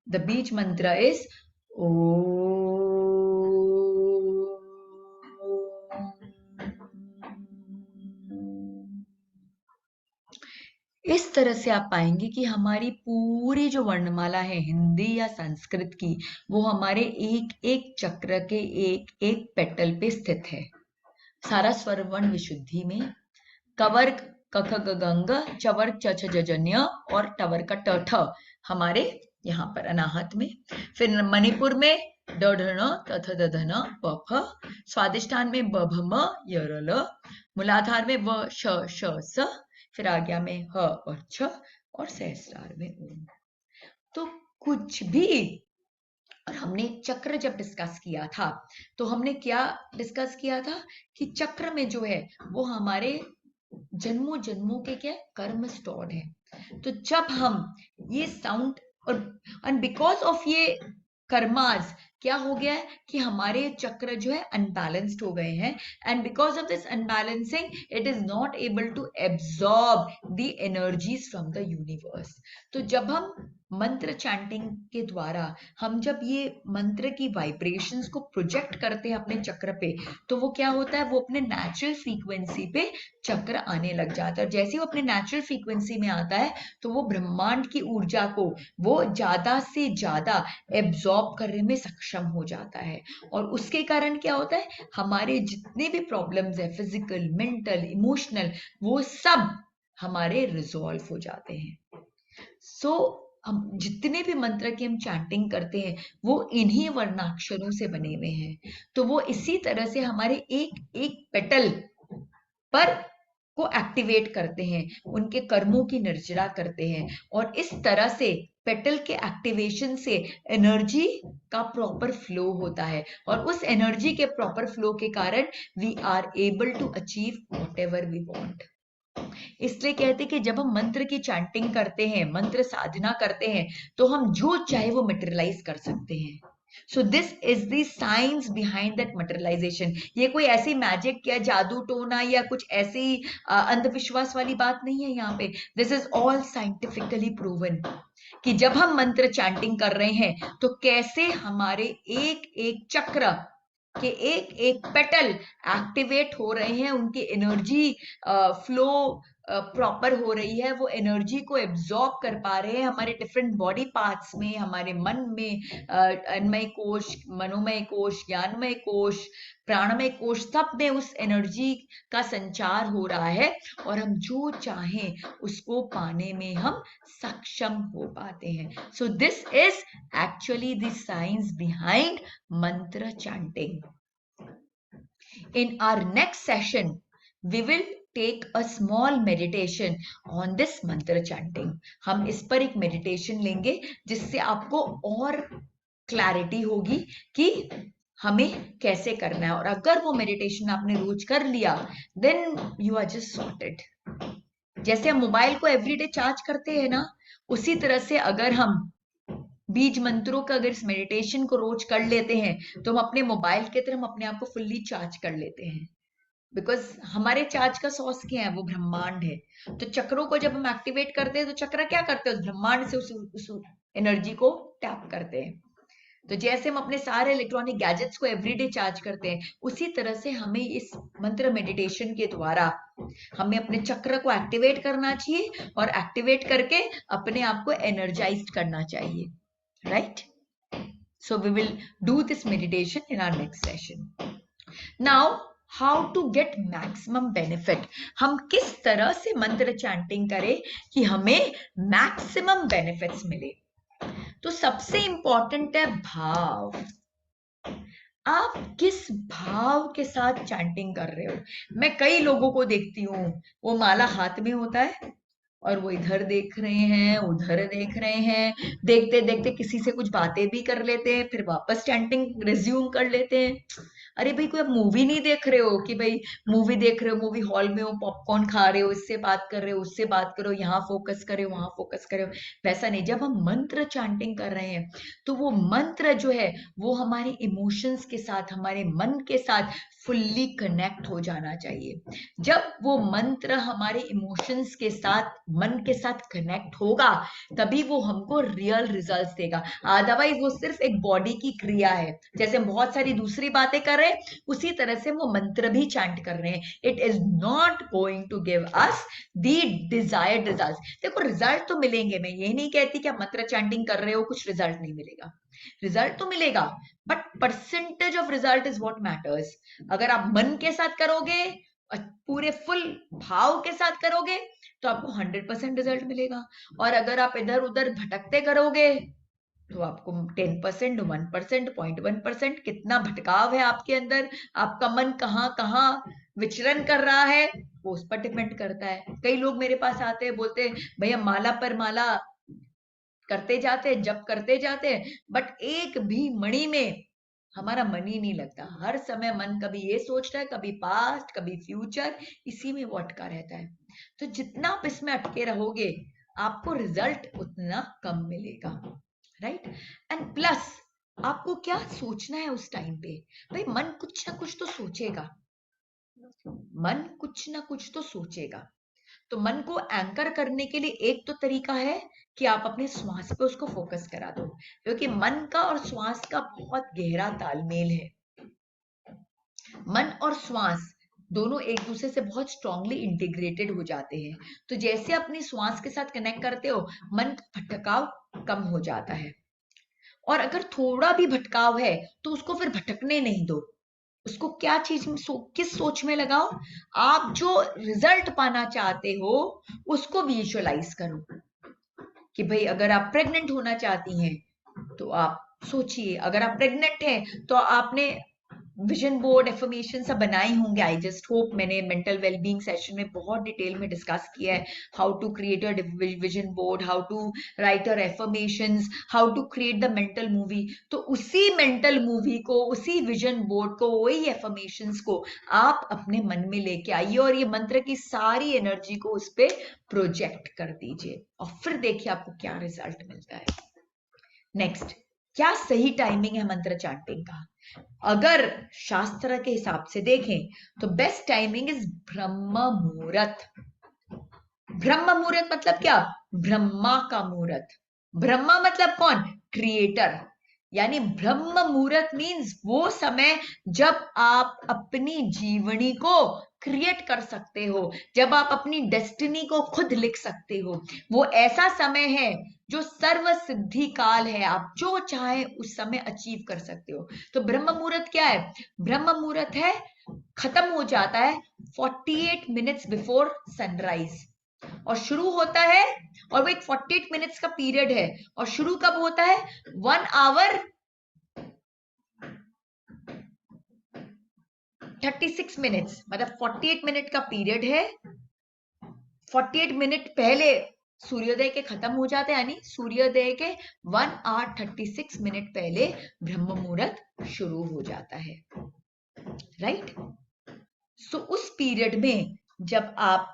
the Beej mantra is Om. इस तरह से आप पाएंगे कि हमारी पूरी जो वर्णमाला है हिंदी या संस्कृत की, वो हमारे एक एक चक्र के एक एक पेटल पे स्थित है। सारा स्वर वर्ण विशुद्धि में, कवर्ग क ख ग ग ङ, चवर्ग च छ ज ज ञ और टवर्ग का ट ठ हमारे यहाँ पर अनाहत में। फिर मणिपुर में ड ढ ण त थ द ध न प फ, स्वादिष्ठान में ब भ म य र ल, मूलाधार में व श श स, फिर आज्ञा में ह और छ, और सहस्रार में ओम। तो कुछ भी, और हमने चक्र जब डिस्कस किया था तो हमने क्या डिस्कस किया था कि चक्र में जो है वो हमारे जन्मों जन्मों के क्या कर्म स्टोर्ड है। तो जब हम ये साउंड और बिकॉज ऑफ ये कर्मास क्या हो गया है कि हमारे चक्र जो है अनबैलेंस्ड हो गए हैं, and because of this unbalancing it is not able to absorb the energies from the universe. तो जब हम मंत्र चैंटिंग के द्वारा हम जब ये मंत्र की वाइब्रेशंस को प्रोजेक्ट करते हैं अपने चक्र पे, तो वो क्या होता है, वो अपने नेचुरल फ्रीक्वेंसी पे चक्र आने लग जाता है। जैसे वो अपने नेचुरल फ्रीक्वेंसी में आता है तो वो ब्रह्मांड की ऊर्जा को वो ज्यादा से ज्यादा एब्सॉर्ब करने में सक्षम हो जाता है, और उसके कारण क्या होता है, हमारे जितने भी प्रॉब्लम्स है फिजिकल, मेंटल, इमोशनल, वो सब हमारे रिजॉल्व हो जाते हैं। सो हम जितने भी मंत्र की हम चैंटिंग करते हैं वो इन्हीं वर्णाक्षरों से बने हुए हैं। तो वो इसी तरह से हमारे एक एक पेटल पर को एक्टिवेट करते हैं, उनके कर्मों की निर्जरा करते हैं, और इस तरह से पेटल के एक्टिवेशन से एनर्जी का प्रॉपर फ्लो होता है, और उस एनर्जी के प्रॉपर फ्लो के कारण we are able to achieve whatever we want. इसलिए कहते हैं कि जब हम मंत्र की चैंटिंग करते हैं, मंत्र साधना करते हैं, तो हम जो चाहे वो मटेरियलाइज कर सकते हैं। So this is the science behind that materialization. ये कोई ऐसी मैजिक या जादू टोना या कुछ ऐसी अंधविश्वास वाली बात नहीं है यहाँ पे। This is all scientifically proven कि जब हम मंत्र चैंटिंग कर रहे हैं तो कैसे हमारे एक एक चक्र के एक एक पेटल एक्टिवेट हो रहे हैं, उनकी एनर्जी फ्लो प्रॉपर हो रही है, वो एनर्जी को एब्जॉर्ब कर पा रहे हैं हमारे डिफरेंट बॉडी पार्ट्स में, हमारे मन में, अन्नमय कोश, मनोमय कोश, ज्ञानमय कोश, प्राणमय कोश, सब में उस एनर्जी का संचार हो रहा है, और हम जो चाहें उसको पाने में हम सक्षम हो पाते हैं। So this is actually the science behind mantra chanting. In our next session, we will take a small meditation on this mantra chanting. हम इस पर एक meditation लेंगे जिससे आपको और clarity होगी कि हमें कैसे करना है, और अगर वो meditation आपने रोज कर लिया then you are just sorted. जैसे हम मोबाइल को एवरीडे चार्ज करते हैं ना, उसी तरह से अगर हम बीज मंत्रों का अगर इस मेडिटेशन को रोज कर लेते हैं तो हम अपने मोबाइल के तरह हम अपने आप को फुल्ली चार्ज कर लेते हैं, बिकॉज हमारे चार्ज का सोर्स क्या है, वो ब्रह्मांड है। तो चक्रों को जब हम एक्टिवेट करते हैं तो चक्र क्या करते हैं, उस ब्रह्मांड से उस एनर्जी को टैप करते हैं। तो जैसे हम अपने सारे इलेक्ट्रॉनिक गैजेट्स को एवरीडे चार्ज करते हैं, उसी तरह से हमें इस मंत्र मेडिटेशन के द्वारा हमें अपने चक्र को एक्टिवेट करना चाहिए, और एक्टिवेट करके अपने आप को एनर्जाइज्ड करना चाहिए, right? So we will do this meditation in our next session. Now, how to get maximum benefit? हम किस तरह से मंत्र चैंटिंग करें कि हमें मैक्सिमम बेनिफिट्स मिले? तो सबसे इंपॉर्टेंट है भाव. आप किस भाव के साथ चैंटिंग कर रहे हो? मैं कई लोगों को देखती हूँ, वो माला हाथ में होता है और वो इधर देख रहे हैं, उधर देख रहे हैं, देखते देखते किसी से कुछ बातें भी कर लेते हैं, फिर वापस चैंटिंग रिज्यूम कर लेते हैं. अरे भाई, कोई आप मूवी नहीं देख रहे हो कि भाई मूवी देख रहे हो, मूवी हॉल में हो, पॉपकॉर्न खा रहे हो, इससे बात कर रहे हो, उससे बात करो, यहाँ फोकस करे, वहां फोकस करे. वैसा नहीं. जब हम मंत्र चैंटिंग कर रहे हैं तो वो मंत्र जो है वो हमारे इमोशंस के साथ, हमारे मन के साथ फुल्ली कनेक्ट हो जाना चाहिए. जब वो मंत्र हमारे इमोशंस के साथ, मन के साथ कनेक्ट होगा, तभी वो हमको रियल रिजल्ट्स देगा. अदरवाइज वो सिर्फ एक बॉडी की क्रिया है. जैसे हम बहुत सारी दूसरी बातें कर रहे हैं, उसी तरह से वो मंत्र भी चैंट कर रहे हैं. It is not going to give us the desired result. देखो, रिजल्ट तो मिलेंगे. मैं ये नहीं कहती कि आप मंत्र चैंटिंग कर रहे हो कुछ रिजल्ट नहीं मिलेगा. रिजल्ट तो मिलेगा, but percentage of result is what matters. अगर आप मन के साथ करोगे, पूरे फुल भाव के साथ करोगे, तो आपको 100% रिजल्ट मिलेगा. और अगर आप इधर उधर भटकते करोगे तो आपको 10%, 1%, 0.1%, कितना भटकाव है आपके अंदर, आपका मन कहाँ कहाँ विचरण कर रहा है, वो उस पर डिपेंड करता है. कई लोग मेरे पास आते हैं, बोलते हैं भैया माला पर माला करते जाते हैं, जप करते जाते हैं, बट एक भी मणि में हमारा मन ही नहीं लगता. हर समय मन कभी ये सोच रहा है, कभी पास्ट, कभी फ्यूचर, इसी में वो अटका रहता है. तो जितना आप इसमें अटके रहोगे, आपको रिजल्ट उतना कम मिलेगा. राइट? एंड प्लस आपको क्या सोचना है उस टाइम पे? भाई मन कुछ ना कुछ तो सोचेगा. मन कुछ ना कुछ तो सोचेगा. तो मन को एंकर करने के लिए एक तो तरीका है कि आप अपने श्वास पे उसको फोकस करा दो, क्योंकि मन का और श्वास का बहुत गहरा तालमेल है. मन और श्वास दोनों एक दूसरे से बहुत स्ट्रांगली इंटीग्रेटेड हो जाते हैं. तो जैसे अपनी श्वास के साथ कनेक्ट करते हो, मन का भटकाव कम हो जाता है. और अगर थोड़ा भी भटकाव है तो उसको फिर भटकने नहीं दो. उसको क्या चीज में किस सोच में लगाओ? आप जो रिजल्ट पाना चाहते हो उसको विजुअलाइज करो. कि भाई अगर आप प्रेग्नेंट होना चाहती हैं तो आप सोचिए, अगर आप प्रेग्नेंट हैं तो आपने विजन बोर्ड एफर्मेशन सब बनाए होंगे. I just hope. मैंने मेंटल वेलबींग सेशन में बहुत डिटेल में डिस्कस किया है how to create a vision board, how to write our affirmations, how to create the mental movie. तो उसी मेंटल मूवी को, उसी विजन बोर्ड को, वही एफर्मेशंस को आप अपने मन में लेके आइए और ये मंत्र की सारी एनर्जी को उस पर प्रोजेक्ट कर दीजिए और फिर देखिए आपको क्या रिजल्ट मिलता है. नेक्स्ट, क्या सही टाइमिंग है मंत्र चैंटिंग का? अगर शास्त्र के हिसाब से देखें तो बेस्ट टाइमिंग इज ब्रह्म मुहूर्त. ब्रह्म मुहूर्त मतलब क्या? ब्रह्मा का मुहूर्त. ब्रह्मा मतलब कौन? क्रिएटर. यानी ब्रह्म मुहूर्त मीन्स वो समय जब आप अपनी जीवनी को क्रिएट कर सकते हो, जब आप अपनी डेस्टिनी को खुद लिख सकते हो. वो ऐसा समय है जो सर्व सिद्धि काल है. आप जो चाहे उस समय अचीव कर सकते हो. तो ब्रह्म मुहूर्त क्या है? ब्रह्म मुहूर्त है, खत्म हो जाता है 48 मिनट्स बिफोर सनराइज और शुरू होता है, और वो एक 48 मिनट्स का पीरियड है. और शुरू कब होता है? 1 आवर 36 मिनट्स, मतलब 48 मिनट का पीरियड है. 48 मिनट पहले सूर्योदय के खत्म हो जाते हैं, यानी सूर्योदय के 1 आवर 36 मिनट पहले ब्रह्म मुहूर्त शुरू हो जाता है. राइट? सो उस पीरियड में जब आप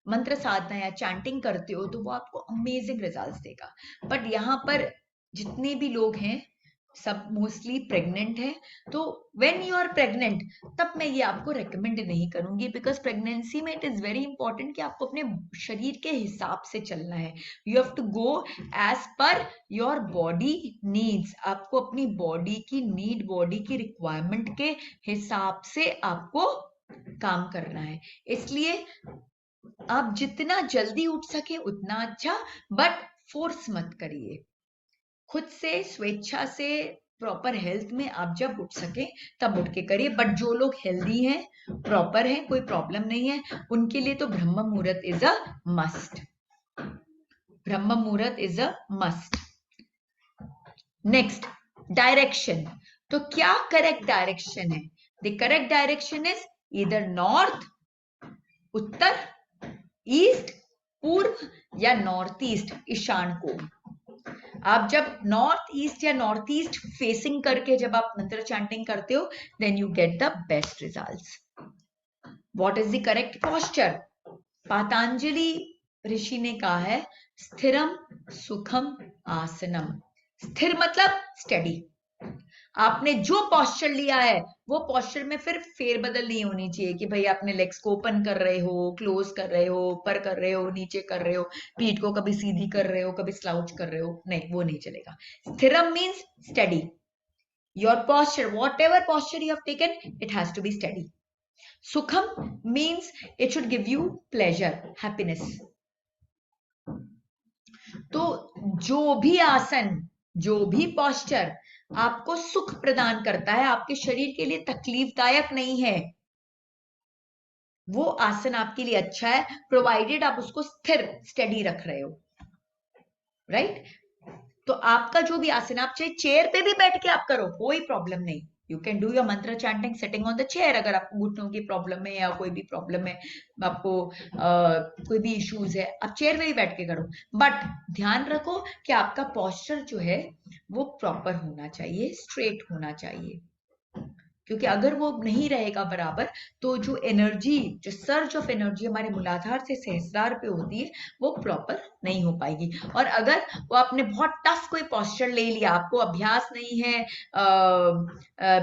मंत्र साधना या चैंटिंग करते हो तो वो आपको अमेजिंग रिजल्ट्स देगा. बट यहाँ पर जितने भी लोग हैं सब मोस्टली प्रेग्नेंट है. तो व्हेन यू आर प्रेग्नेंट, तब मैं ये आपको रेकमेंड नहीं करूंगी, बिकॉज प्रेगनेंसी में इट इज वेरी इंपॉर्टेंट कि आपको अपने शरीर के हिसाब से चलना है. You have to go as per your body needs. आपको अपनी बॉडी की नीड, बॉडी की रिक्वायरमेंट के हिसाब से आपको काम करना है. इसलिए आप जितना जल्दी उठ सके उतना अच्छा, बट फोर्स मत करिए. खुद से स्वेच्छा से प्रॉपर हेल्थ में आप जब उठ सके तब उठ के करिए। बट जो लोग हेल्दी हैं, प्रॉपर हैं, कोई प्रॉब्लम नहीं है, उनके लिए तो ब्रह्म muhurta is a must. Brahma muhurta is a must. Next, direction. तो क्या करेक्ट डायरेक्शन है? द करेक्ट डायरेक्शन इज इधर नॉर्थ, उत्तर, ईस्ट, पूर्व या नॉर्थ ईस्ट, ईशान को। आप जब नॉर्थ ईस्ट या नॉर्थ ईस्ट फेसिंग करके जब आप मंत्र चैंटिंग करते हो, then you get the best results. What is the correct posture? Patanjali ऋषि ने कहा है स्थिरम सुखम आसनम। स्थिर मतलब स्टडी। आपने जो पॉस्चर लिया है वो पॉस्चर में फिर फेरबदल नहीं होनी चाहिए कि भाई आपने लेग्स को ओपन कर रहे हो, क्लोज कर रहे हो, ऊपर कर रहे हो, नीचे कर रहे हो, पीठ को कभी सीधी कर रहे हो, कभी स्लाउच कर रहे हो, नहीं, वो नहीं चलेगा। Sthiram means study. Your posture, whatever posture you have taken, it has to be steady. Sukham means it should give you pleasure, happiness. तो जो भी आसन, जो भी posture आपको सुख प्रदान करता है, आपके शरीर के लिए तकलीफदायक नहीं है, वो आसन आपके लिए अच्छा है, प्रोवाइडेड आप उसको स्थिर, स्टडी रख रहे हो, राइट? तो आपका जो भी आसन, आप चाहे चेयर पे भी बैठ के आप करो, कोई प्रॉब्लम नहीं। यू कैन डू योर मंत्र chanting sitting on the chair. अगर आपको घुटनों की प्रॉब्लम है या कोई भी प्रॉब्लम है, आपको कोई भी इश्यूज है, आप चेयर में भी बैठ के करो। बट ध्यान रखो कि आपका पोस्चर जो है वो प्रॉपर होना चाहिए, स्ट्रेट होना चाहिए, क्योंकि अगर वो नहीं रहेगा बराबर, तो जो एनर्जी, जो सर्ज ऑफ एनर्जी हमारे मूलाधार से सहस्रार पे होती है, वो प्रॉपर नहीं हो पाएगी। और अगर वो आपने बहुत टफ कोई पोस्चर ले लिया, आपको अभ्यास नहीं है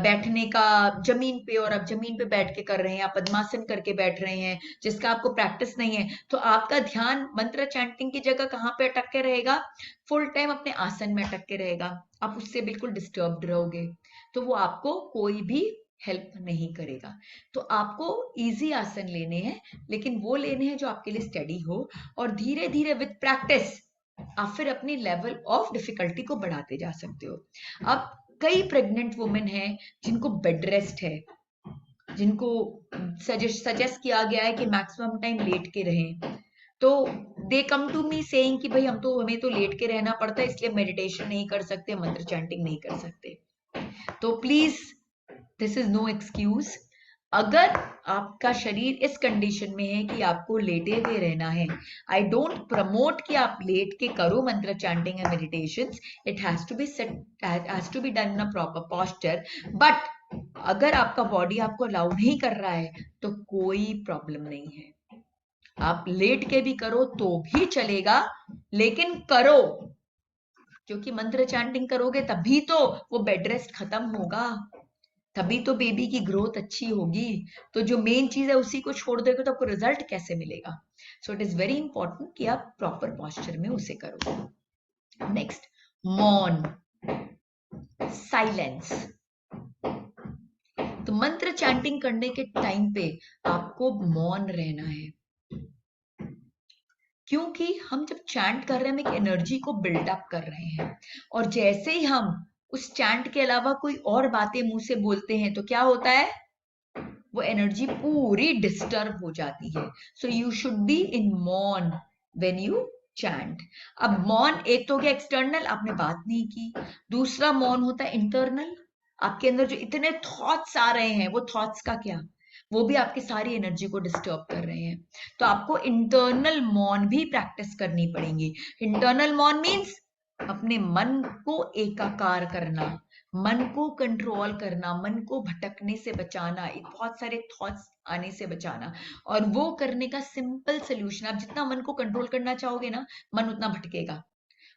बैठने का जमीन पे, और आप जमीन पे बैठ के कर रहे हैं, आप पद्मासन करके बैठ रहे हैं, जिसका आपको प्रैक्टिस नहीं है, तो आपका ध्यान मंत्र चैंटिंग की जगह कहाँ पे अटक के रहेगा? फुल टाइम अपने आसन में अटक के रहेगा। आप उससे बिल्कुल डिस्टर्ब्ड रहोगे, तो वो आपको कोई भी हेल्प नहीं करेगा। तो आपको इजी आसन लेने हैं, लेकिन वो लेने हैं जो आपके लिए स्टडी हो, और धीरे धीरे विद प्रैक्टिस आप फिर अपनी लेवल ऑफ डिफिकल्टी को बढ़ाते जा सकते हो। अब कई प्रेग्नेंट वुमेन हैं जिनको बेड रेस्ट है, जिनको सजेस्ट किया गया है कि मैक्सिमम टाइम लेट के रहें, तो दे कम टू मी सेइंग कि भाई हमें तो लेट के रहना पड़ता है, इसलिए मेडिटेशन नहीं कर सकते, मंत्र चैंटिंग नहीं कर सकते। तो please, this is no excuse. अगर आपका शरीर इस कंडीशन में है कि आपको लेटे हुए रहना है, आई डोंट प्रमोट कि आप लेट के करो मंत्र chanting and meditation. It has to be done in a proper posture. But अगर आपका बॉडी आपको अलाउ नहीं कर रहा है, तो कोई प्रॉब्लम नहीं है, आप लेट के भी करो तो भी चलेगा, लेकिन करो, क्योंकि मंत्र चैंटिंग करोगे तभी तो वो बेड रेस्ट खत्म होगा, तभी तो बेबी की ग्रोथ अच्छी होगी। तो जो मेन चीज है उसी को छोड़ दोगे तो आपको रिजल्ट कैसे मिलेगा? So it is very important कि आप प्रॉपर पॉस्चर में उसे करो। नेक्स्ट, मौन, साइलेंस। तो मंत्र चैंटिंग करने के टाइम पे आपको मौन रहना है, क्योंकि हम जब चैंट कर रहे हैं, हम एक एनर्जी को बिल्डअप कर रहे हैं, और जैसे ही हम उस चैंट के अलावा कोई और बातें मुंह से बोलते हैं, तो क्या होता है? वो एनर्जी पूरी डिस्टर्ब हो जाती है। So you should be in मौन व्हेन यू चैंट। अब मौन एक तो गया एक्सटर्नल, आपने बात नहीं की। दूसरा मौन होता है इंटरनल, आपके अंदर जो इतने थॉट्स आ रहे हैं, वो थॉट्स का क्या, वो भी आपकी सारी एनर्जी को डिस्टर्ब कर रहे हैं। तो आपको इंटरनल मौन भी प्रैक्टिस करनी पड़ेगी। इंटरनल मौन मीन्स अपने मन को एकाकार करना, मन को कंट्रोल करना, मन को भटकने से बचाना, बहुत सारे थॉट्स आने से बचाना। और वो करने का सिंपल सोल्यूशन, आप जितना मन को कंट्रोल करना चाहोगे ना, मन उतना भटकेगा।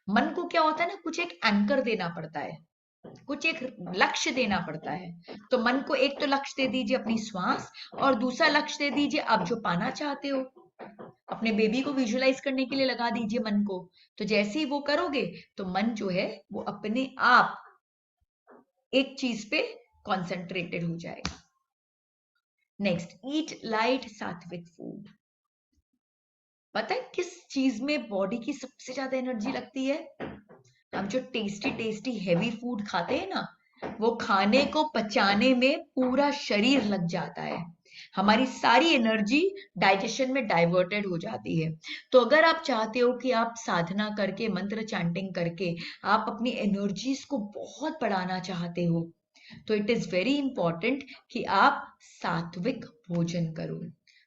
मन को क्या होता है ना, कुछ एक एंकर देना पड़ता है, कुछ एक लक्ष्य देना पड़ता है। तो मन को एक तो लक्ष्य दे दीजिए अपनी श्वास, और दूसरा लक्ष्य दे दीजिए आप जो पाना चाहते हो। अपने बेबी को विजुअलाइज करने के लिए लगा दीजिए मन को। तो जैसे ही वो करोगे, तो मन जो है वो अपने आप एक चीज पे कॉन्सेंट्रेटेड हो जाएगा। नेक्स्ट, ईट लाइट सात्विक फूड। पता है किस चीज में बॉडी की सबसे ज्यादा एनर्जी लगती है? हम जो टेस्टी टेस्टी हैवी फूड खाते हैं ना, वो खाने को पचाने में पूरा शरीर लग जाता है, हमारी सारी एनर्जी डाइजेशन में डाइवर्टेड हो जाती है। तो अगर आप चाहते हो कि आप साधना करके, मंत्र चैंटिंग करके आप अपनी एनर्जीज को बहुत बढ़ाना चाहते हो, तो इट इज वेरी इंपॉर्टेंट कि आप सात्विक भोजन करो।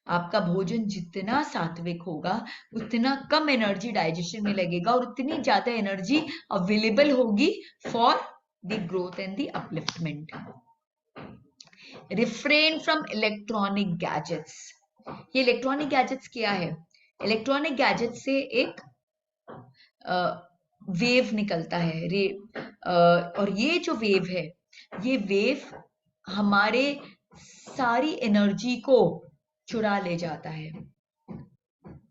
आपका भोजन जितना सात्विक होगा उतना कम एनर्जी डाइजेशन में लगेगा और उतनी ज्यादा एनर्जी अवेलेबल होगी for the growth and the upliftment. Refrain from electronic gadgets. ये इलेक्ट्रॉनिक गैजेट्स क्या है? इलेक्ट्रॉनिक गैजेट से एक वेव निकलता है, और ये जो वेव है, ये वेव हमारे सारी एनर्जी को चुरा ले जाता है।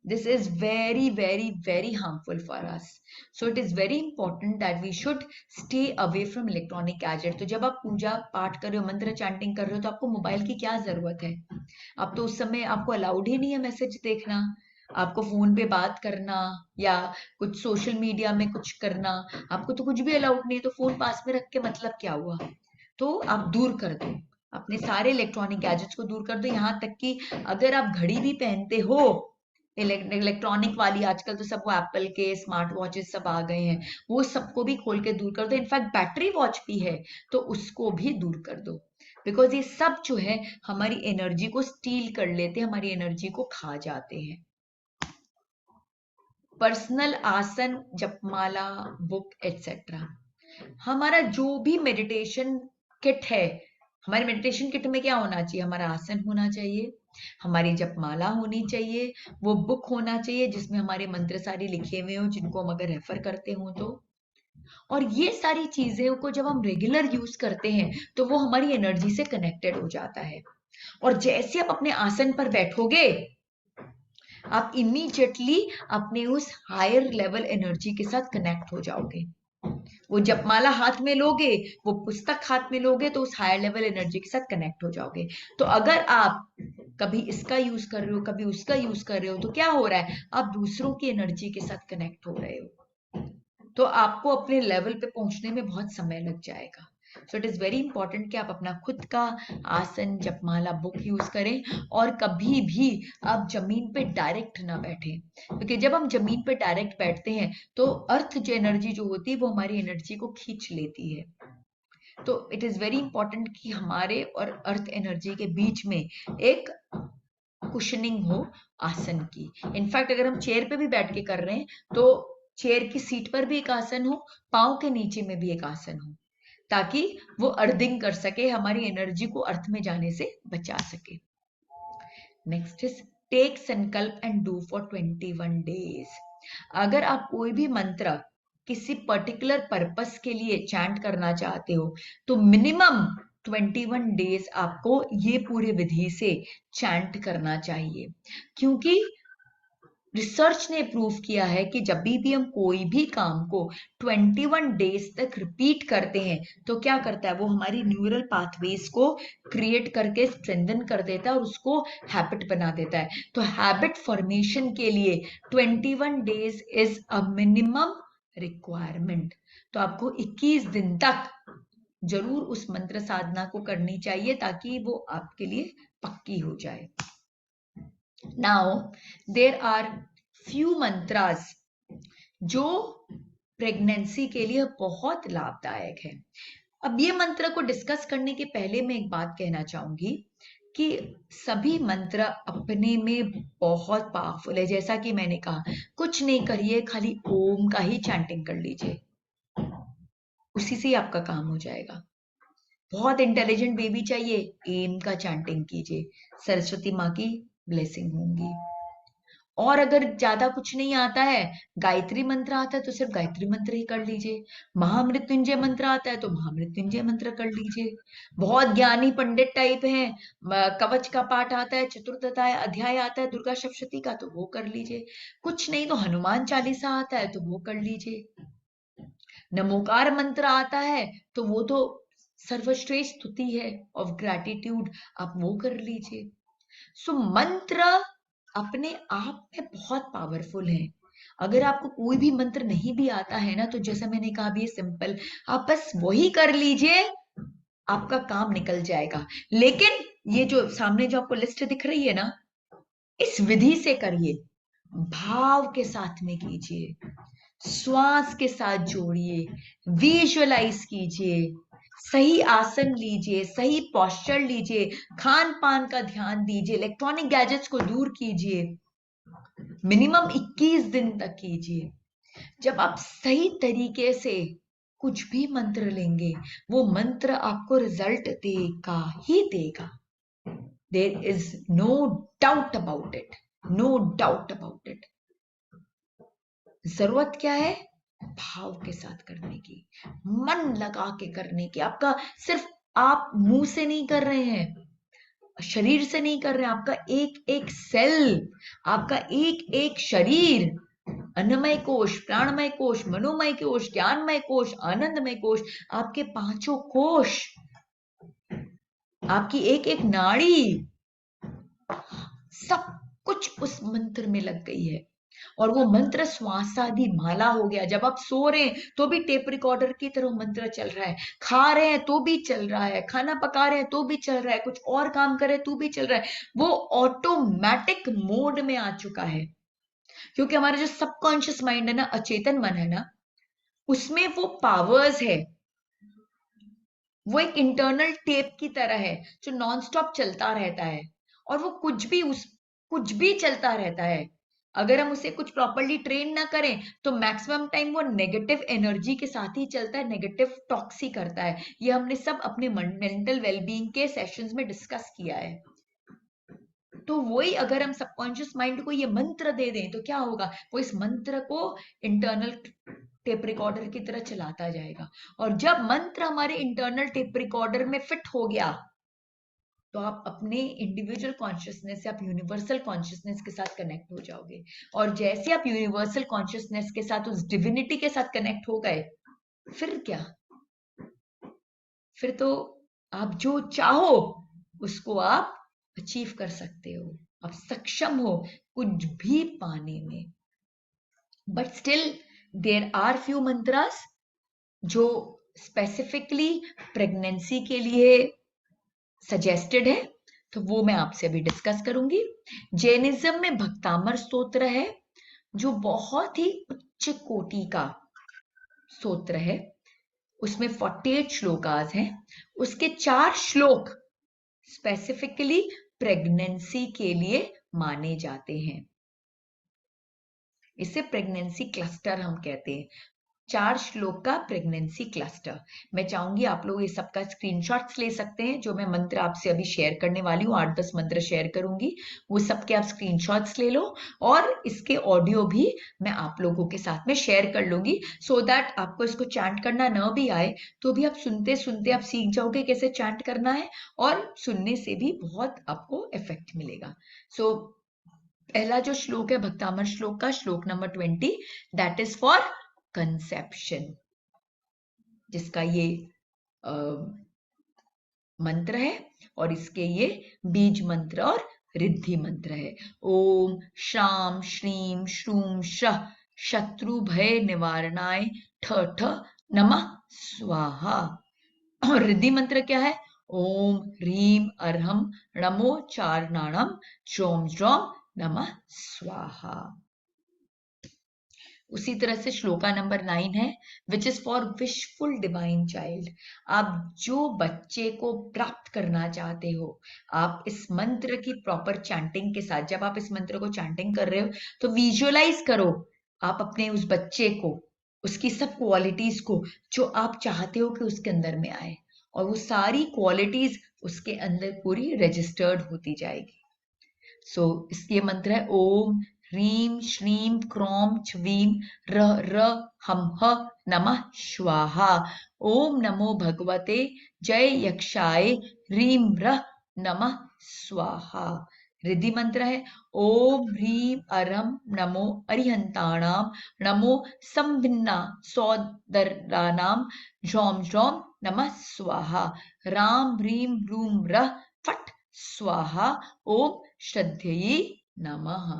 This is very, very, very harmful for us. So it is very important that we should stay away from electronic gadget. तो जब आप पूजा पाठ कर रहे हो, मंत्र चैंटिंग कर रहे हो, तो आपको मोबाइल की क्या जरूरत है? अब तो उस समय आपको अलाउड ही नहीं है मैसेज देखना, आपको फोन पे बात करना या कुछ सोशल मीडिया में कुछ करना, आपको तो कुछ भी अलाउड नहीं है। तो फोन पास में रख के मतलब क्या हुआ? तो आप दूर कर दो, अपने सारे इलेक्ट्रॉनिक गैजेट्स को दूर कर दो। यहाँ तक कि अगर आप घड़ी भी पहनते हो इलेक्ट्रॉनिक वाली, आजकल तो सब वो एप्पल के स्मार्ट वॉचेस सब आ गए हैं, वो सबको भी खोल के दूर कर दो। इनफैक्ट बैटरी वॉच भी है तो उसको भी दूर कर दो, बिकॉज ये सब जो है हमारी एनर्जी को स्टील कर लेते हैं, हमारी एनर्जी को खा जाते हैं। पर्सनल आसन, जपमाला, बुक एटसेट्रा। हमारा जो भी मेडिटेशन किट है, हमारे मेडिटेशन किट में क्या होना चाहिए? हमारा आसन होना चाहिए, हमारी जपमाला होनी चाहिए, वो बुक होना चाहिए जिसमें हमारे मंत्र सारे लिखे हुए हो, जिनको हम अगर रेफर करते हो तो। और ये सारी चीजें को जब हम रेगुलर यूज करते हैं तो वो हमारी एनर्जी से कनेक्टेड हो जाता है। और जैसे आप अपने आसन पर बैठोगे, आप इमीडिएटली अपने उस हायर लेवल एनर्जी के साथ कनेक्ट हो जाओगे। वो जपमाला हाथ में लोगे, वो पुस्तक हाथ में लोगे, तो उस हायर लेवल एनर्जी के साथ कनेक्ट हो जाओगे। तो अगर आप कभी इसका यूज कर रहे हो, कभी उसका यूज कर रहे हो, तो क्या हो रहा है? आप दूसरों की एनर्जी के साथ कनेक्ट हो रहे हो, तो आपको अपने लेवल पे पहुंचने में बहुत समय लग जाएगा। So it is very important कि आप अपना खुद का आसन, जपमाला, बुक यूज करें, और कभी भी आप जमीन पे डायरेक्ट ना बैठे, क्योंकि जब हम जमीन पे डायरेक्ट बैठते हैं तो अर्थ जो एनर्जी जो होती है वो हमारी एनर्जी को खींच लेती है। तो इट इज वेरी इंपॉर्टेंट कि हमारे और अर्थ एनर्जी के बीच में एक कुशनिंग हो आसन की। इनफैक्ट अगर हम चेयर पे भी बैठ के कर रहे हैं तो चेयर की सीट पर भी एक आसन हो, पांव के नीचे में भी एक आसन हो, ताकि वो अर्थिंग कर सके, हमारी एनर्जी को अर्थ में जाने से बचा सके। नेक्स्ट इज टेक संकल्प एंड डू फॉर 21 डेज। अगर आप कोई भी मंत्र किसी पर्टिकुलर पर्पस के लिए चैंट करना चाहते हो तो मिनिमम 21 डेज आपको ये पूरे विधि से चैंट करना चाहिए, क्योंकि रिसर्च ने प्रूव किया है कि जब भी हम कोई भी काम को 21 डेज तक रिपीट करते हैं तो क्या करता है? वो हमारी न्यूरल पाथवेज को क्रिएट करके स्ट्रेंथन कर देता है और उसको हैबिट बना देता है। तो हैबिट फॉर्मेशन के लिए 21 days is a minimum requirement. तो आपको 21 दिन तक जरूर उस मंत्र साधना को करनी चाहिए ताकि वो आपके लिए पक्की हो जाए। Now, there are few mantras जो प्रेगनेंसी के लिए बहुत लाभदायक है। अब ये मंत्र को डिस्कस करने के पहले मैं एक बात कहना चाहूंगी कि सभी मंत्र अपने में बहुत पावरफुल है। जैसा कि मैंने कहा, कुछ नहीं करिए, खाली ओम का ही चैंटिंग कर लीजिए, उसी से ही आपका काम हो जाएगा। बहुत इंटेलिजेंट बेबी चाहिए, एम का चैंटिंग कीजिए, सरस्वती माँ की ब्लेसिंग होंगी। और अगर ज्यादा कुछ नहीं आता है, गायत्री मंत्र आता है तो सिर्फ गायत्री मंत्र ही कर लीजिए, महामृत्युंजय मंत्र आता है तो महामृत्युंजय मंत्र कर लीजिए। बहुत ज्ञानी पंडित टाइप हैं, कवच का पाठ आता है, चतुर्थ अध्याय आता है दुर्गा सप्तशती का, तो वो कर लीजिए। कुछ नहीं तो हनुमान चालीसा आता है तो वो कर लीजिए। नमोकार मंत्र आता है तो वो तो सर्वश्रेष्ठ स्तुति है ऑफ ग्रैटिट्यूड, आप वो कर लीजिए। सो मंत्र अपने आप में बहुत पावरफुल है। अगर आपको कोई भी मंत्र नहीं भी आता है ना, तो जैसा मैंने कहा भी सिंपल, आप बस वही कर लीजिए, आपका काम निकल जाएगा। लेकिन ये जो सामने जो आपको लिस्ट दिख रही है ना, इस विधि से करिए, भाव के साथ में कीजिए, श्वास के साथ जोड़िए, विजुअलाइज कीजिए, सही आसन लीजिए, सही पोस्चर लीजिए, खान पान का ध्यान दीजिए, इलेक्ट्रॉनिक गैजेट्स को दूर कीजिए, मिनिमम 21 दिन तक कीजिए। जब आप सही तरीके से कुछ भी मंत्र लेंगे, वो मंत्र आपको रिजल्ट देगा ही देगा। There is no doubt about it, no doubt about it. जरूरत क्या है? भाव के साथ करने की, मन लगा के करने की। आपका सिर्फ आप मुंह से नहीं कर रहे हैं, शरीर से नहीं कर रहे हैं, आपका एक एक सेल, आपका एक एक शरीर, अन्नमय कोश, प्राणमय कोश, मनोमय कोश, ज्ञानमय कोश, आनंदमय कोश, आपके पांचों कोश, आपकी एक एक नाड़ी, सब कुछ उस मंत्र में लग गई है। और वो मंत्र श्वासादि माला हो गया। जब आप सो रहे हैं तो भी टेप रिकॉर्डर की तरह मंत्र चल रहा है, खा रहे हैं तो भी चल रहा है, खाना पका रहे हैं तो भी चल रहा है, कुछ और काम कर रहे हैं तो भी चल रहा है। वो ऑटोमेटिक मोड में आ चुका है, क्योंकि हमारा जो सबकॉन्शियस माइंड है ना, अचेतन मन है ना, उसमें वो पावर्स है, वो एक इंटरनल टेप की तरह है जो नॉनस्टॉप चलता रहता है। और वो कुछ भी चलता रहता है। अगर हम उसे कुछ प्रॉपरली ट्रेन ना करें तो मैक्सिमम टाइम वो नेगेटिव एनर्जी के साथ ही चलता है, नेगेटिव टॉक्सी करता है। ये हमने सब अपने मेंटल वेलबींग के सेशंस में डिस्कस किया है। तो वही अगर हम सबकॉन्शियस माइंड को ये मंत्र दे दें तो क्या होगा, वो इस मंत्र को इंटरनल टेप रिकॉर्डर की तरह चलाता जाएगा। और जब मंत्र हमारे इंटरनल टेप रिकॉर्डर में फिट हो गया तो आप अपने इंडिविजुअल कॉन्शियसनेस से आप यूनिवर्सल कॉन्शियसनेस के साथ कनेक्ट हो जाओगे। और जैसे आप यूनिवर्सल कॉन्शियसनेस के साथ उस डिविनिटी के साथ कनेक्ट हो गए, फिर क्या, फिर तो आप जो चाहो उसको आप अचीव कर सकते हो, आप सक्षम हो कुछ भी पाने में। But still there are few mantras जो स्पेसिफिकली प्रेगनेंसी के लिए सजेस्टेड है, तो वो मैं आपसे अभी डिस्कस करूंगी। जैनिज्म में भक्तामर स्तोत्र है जो बहुत ही उच्च कोटि का स्तोत्र है, उसमें 48 श्लोकास हैं। उसके 4 श्लोक स्पेसिफिकली प्रेगनेंसी के लिए माने जाते हैं। इसे प्रेगनेंसी क्लस्टर हम कहते हैं, 4 श्लोक का प्रेगनेंसी क्लस्टर। मैं चाहूंगी आप लोग ये सबका स्क्रीनशॉट्स ले सकते हैं, जो मैं मंत्र आपसे अभी शेयर करने वाली हूँ, 8-10 मंत्र शेयर करूंगी, वो सबके आप स्क्रीनशॉट्स ले लो। और इसके ऑडियो भी मैं आप लोगों के साथ में शेयर कर लूंगी, सो दैट आपको इसको चैंट करना ना भी आए तो भी आप सुनते सुनते आप सीख जाओगे कैसे चैंट करना है, और सुनने से भी बहुत आपको इफेक्ट मिलेगा। सो पहला जो श्लोक है भक्तामर श्लोक का, श्लोक number 20, that is for conception, जिसका ये मंत्र है, और इसके ये बीज मंत्र और रिद्धि मंत्र है। ओम श्राम श्रीम श्रूम श्रः शत्रु भय निवारणाय ठ ठ नमः स्वाहा। और रिद्धि मंत्र क्या है? ओम ह्रीम अर्हम नमो चारणाणम ज्रोम ज्रोम नमः स्वाहा। उसी तरह से श्लोका नंबर 9 है, which is for wishful divine child. आप जो बच्चे को प्राप्त करना चाहते हो, आप इस मंत्र की प्रॉपर चैंटिंग के साथ, जब आप इस मंत्र को चैंटिंग कर रहे हो तो विजुअलाइज करो आप अपने उस बच्चे को, उसकी सब क्वालिटीज को जो आप चाहते हो कि उसके अंदर में आए, और वो सारी क्वालिटीज उसके अंदर पूरी रजिस्टर्ड होती जाएगी। सो इसके मंत्र है ओम ह्रीम श्रीम क्रोम छवीम र र हम ह नमः स्वाहा। ओम नमो भगवते जय यक्षाय ह्रीम र नमः स्वाहा। रिद्धि मंत्र है ओम ह्रीम अरम नमो अरिहंताणाम नमो संभिन्ना सौदरानाम झौम झौम नमः स्वाहा। राम ह्रीम ह्रूम रः फट स्वाहा। ओम श्रद्धेयी नमः।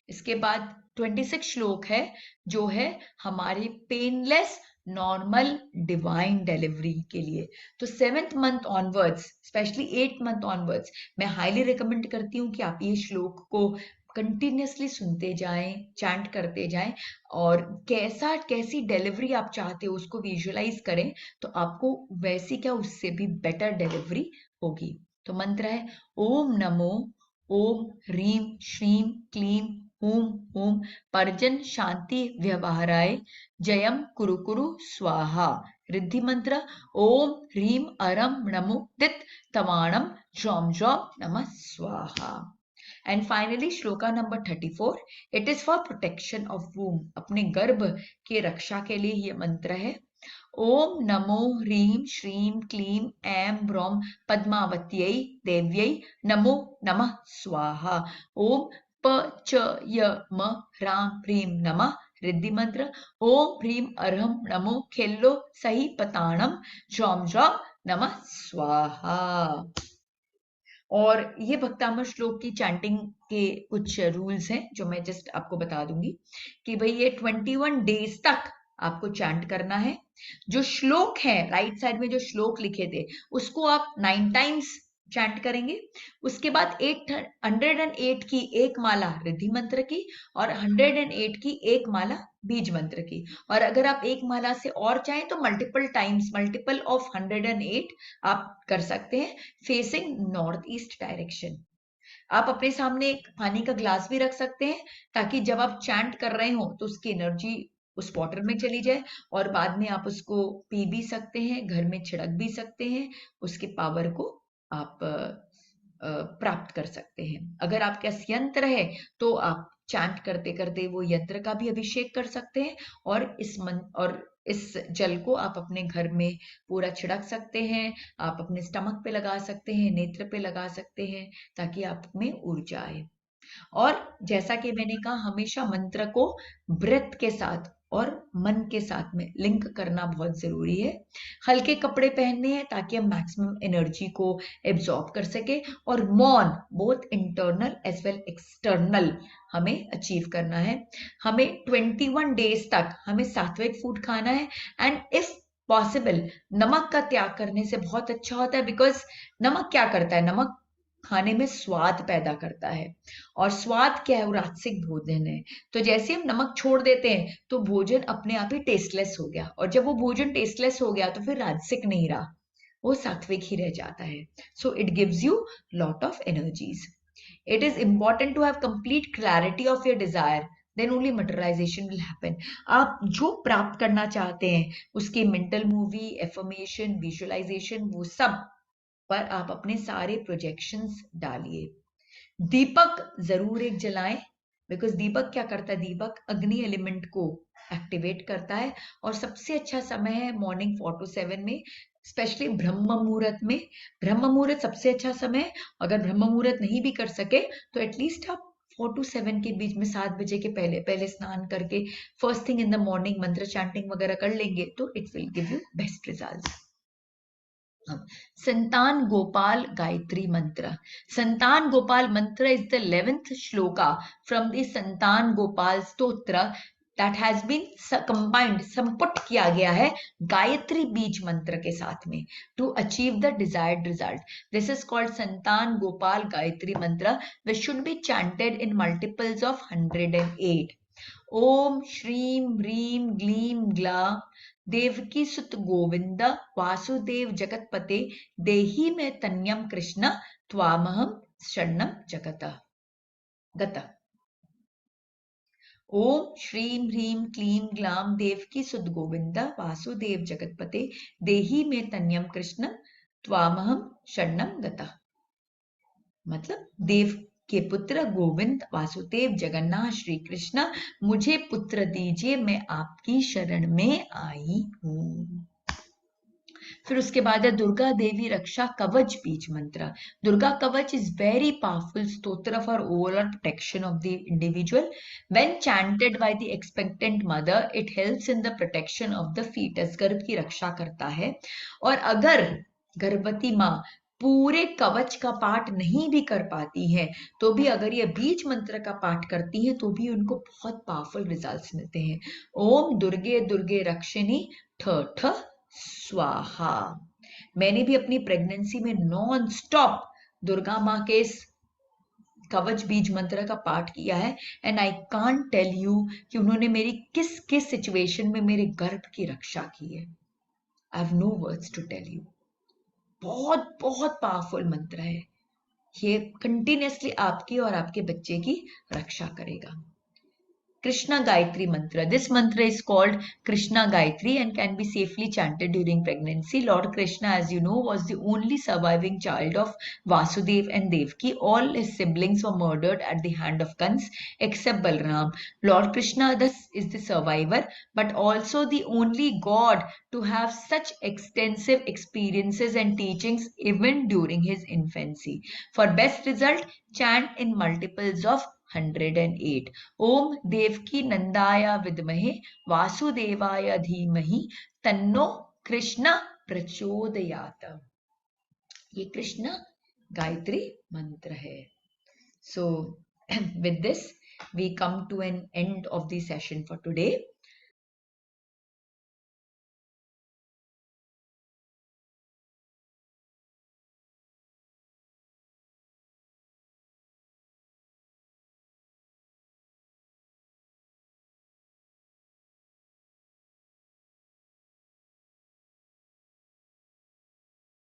इसके बाद 26 श्लोक है जो है हमारे पेनलेस नॉर्मल डिवाइन डिलीवरी के लिए। तो 7th month onwards, specially 8th month onwards, मैं हाईली रिकमेंड करती हूँ कि आप ये श्लोक को कंटिन्यूसली सुनते जाएं, चैंट करते जाएं, और कैसी डिलीवरी आप चाहते हो उसको विजुअलाइज करें, तो आपको वैसी क्या उससे भी बेटर डिलीवरी होगी। तो मंत्र है ओम नमो ओम ह्रीम श्रीम क्लीम हूम हूम पर्जन शांति व्यवहाराय जयम कुरु कुरु स्वाहा। रिद्धि मंत्र ओम ह्रीम अरम नमो दित तवाणम ज्रौम ज्रौम नमः स्वाहा। And finally shloka number 34, it is for protection of womb, अपने गर्भ के रक्षा के लिए ये मंत्र है। ओम नमो ह्रीं श्रीं क्लीं ऐं ब्रौं पद्मावत्यै देव्यै नमो नमः स्वाहा। ओम प च य म ह्रां ह्रीं नमः। रिद्धि मंत्र ओम ह्रीं अर्हं नमो खेल्लो सही पताणम ज्रौं ज्रौं नमः स्वाहा। और ये भक्तामृत श्लोक की चैंटिंग के कुछ रूल्स हैं जो मैं जस्ट आपको बता दूंगी कि भाई ये 21 डेज तक आपको चैंट करना है। जो श्लोक है राइट साइड में जो श्लोक लिखे थे उसको आप 9 टाइम्स चैंट करेंगे। उसके बाद 108 की एक माला रिद्धि मंत्र की और 108 की एक माला बीज मंत्र की। और अगर आप एक माला से और चाहें तो मल्टीपल टाइम्स, मल्टीपल ऑफ 108 आप कर सकते हैं, फेसिंग नॉर्थ ईस्ट डायरेक्शन। आप अपने सामने एक पानी का ग्लास भी रख सकते हैं ताकि जब आप चैंट कर रहे हो तो उसकी एनर्जी उस वाटर में चली जाए, और बाद में आप उसको पी भी सकते हैं, घर में छिड़क भी सकते हैं, उसके पावर को आप प्राप्त कर सकते हैं। अगर आपके पास यंत्र है तो आप चैंट करते करते वो यंत्र का भी अभिषेक कर सकते हैं, और इस जल को आप अपने घर में पूरा छिड़क सकते हैं। आप अपने स्टमक पे लगा सकते हैं, नेत्र पे लगा सकते हैं, ताकि आप में ऊर्जा आए। और जैसा कि मैंने कहा, हमेशा मंत्र को ब्रेथ के साथ और मन के साथ में लिंक करना बहुत जरूरी है। हल्के कपड़े पहनने हैं ताकि हम मैक्सिमम एनर्जी को एब्जॉर्ब कर सके, और मौन both internal as well external हमें अचीव करना है। हमें 21 डेज तक हमें सात्विक फूड खाना है, एंड इफ पॉसिबल नमक का त्याग करने से बहुत अच्छा होता है। बिकॉज नमक क्या करता है, नमक खाने में स्वाद पैदा करता है, और स्वाद क्या है, वो राजसिक भोजन है। तो जैसे हम नमक छोड़ देते हैं तो भोजन अपने आप ही टेस्टलेस हो गया, और जब वो भोजन टेस्टलेस हो गया तो फिर राजसिक नहीं रहा, वो सात्विक ही रह जाता है। So it gives you lot of energies. It is important to have complete clarity of your desire, then only materialization will happen. आप जो प्राप्त करना चाहते हैं उसकी मेंटल मूवी, एफर्मेशन, विजुअलाइजेशन, वो सब पर आप अपने सारे प्रोजेक्शंस डालिए। दीपक जरूर एक जलाएं, बिकॉज दीपक क्या करता है, दीपक अग्नि एलिमेंट को एक्टिवेट करता है। और सबसे अच्छा समय है मॉर्निंग 4 to 7 में, स्पेशली ब्रह्म मुहूर्त में। ब्रह्म मुहूर्त सबसे अच्छा समय है। अगर ब्रह्म मुहूर्त नहीं भी कर सके तो एटलीस्ट आप 4 to 7 के बीच में 7 बजे के पहले पहले स्नान करके first thing in the morning मंत्र चैंटिंग वगैरह कर लेंगे तो it will give you best result. संतान गोपाल गायत्री मंत्र। संतान गोपाल मंत्र is the 11th shloka from the संतान गोपाल स्तोत्र that has been combined, संपुट किया गया है गायत्री बीज मंत्र के साथ में to achieve the desired result. This is called संतान गोपाल गायत्री मंत्र, which should be chanted in multiples of 108. ओम श्रीं ह्रीं ग्लीं ग्लां देवकी सुत गोविंद वासुदेव जगतपते देहि में तन्यम कृष्ण त्वामहं शरणं गतः। ओम श्रीं ह्रीं क्लीं ग्लां देवकी सुत गोविंद वासुदेव जगतपते देहि में तन्यम कृष्ण त्वामहं शरणं गतः। मतलब देव के पुत्र गोविंद वासुदेव जगन्नाथ श्री कृष्ण, मुझे पुत्र दीजिए, मैं आपकी शरण में आई हूं। फिर उसके बाद है दुर्गा देवी रक्षा कवच बीज मंत्र। Durga Kavach is very powerful stotra for overall protection of the individual. When chanted by the expectant mother, it helps in the protection of the foetus, गर्भ की रक्षा करता है। और अगर गर्भवती माँ पूरे कवच का पाठ नहीं भी कर पाती हैं तो भी अगर ये बीज मंत्र का पाठ करती हैं तो भी उनको बहुत पावरफुल रिजल्ट्स मिलते हैं। ओम दुर्गे दुर्गे रक्षिणी ठ ठ स्वाहा। मैंने भी अपनी प्रेगनेंसी में नॉन स्टॉप दुर्गा माँ के कवच बीज मंत्र का पाठ किया है and I can't tell you कि उन्होंने मेरी किस किस सिचुएशन में मेरे गर्भ की रक्षा की है। I have no words to tell you. बहुत बहुत पावरफुल मंत्र है ये, कंटिन्यूसली आपकी और आपके बच्चे की रक्षा करेगा। Krishna Gayatri Mantra. This mantra is called Krishna Gayatri and can be safely chanted during pregnancy. Lord Krishna, as you know, was the only surviving child of Vasudev and Devaki. All his siblings were murdered at the hand of Kans except Balram. Lord Krishna is the survivor but also the only God to have such extensive experiences and teachings even during his infancy. For best result, chant in multiples of 108. ओम देवकी नंदाय विद्महे वासुदेवाय धीमहि तन्नो कृष्ण प्रचोदयात। ये कृष्ण गायत्री मंत्र है। So with this we come to an end of the session for today.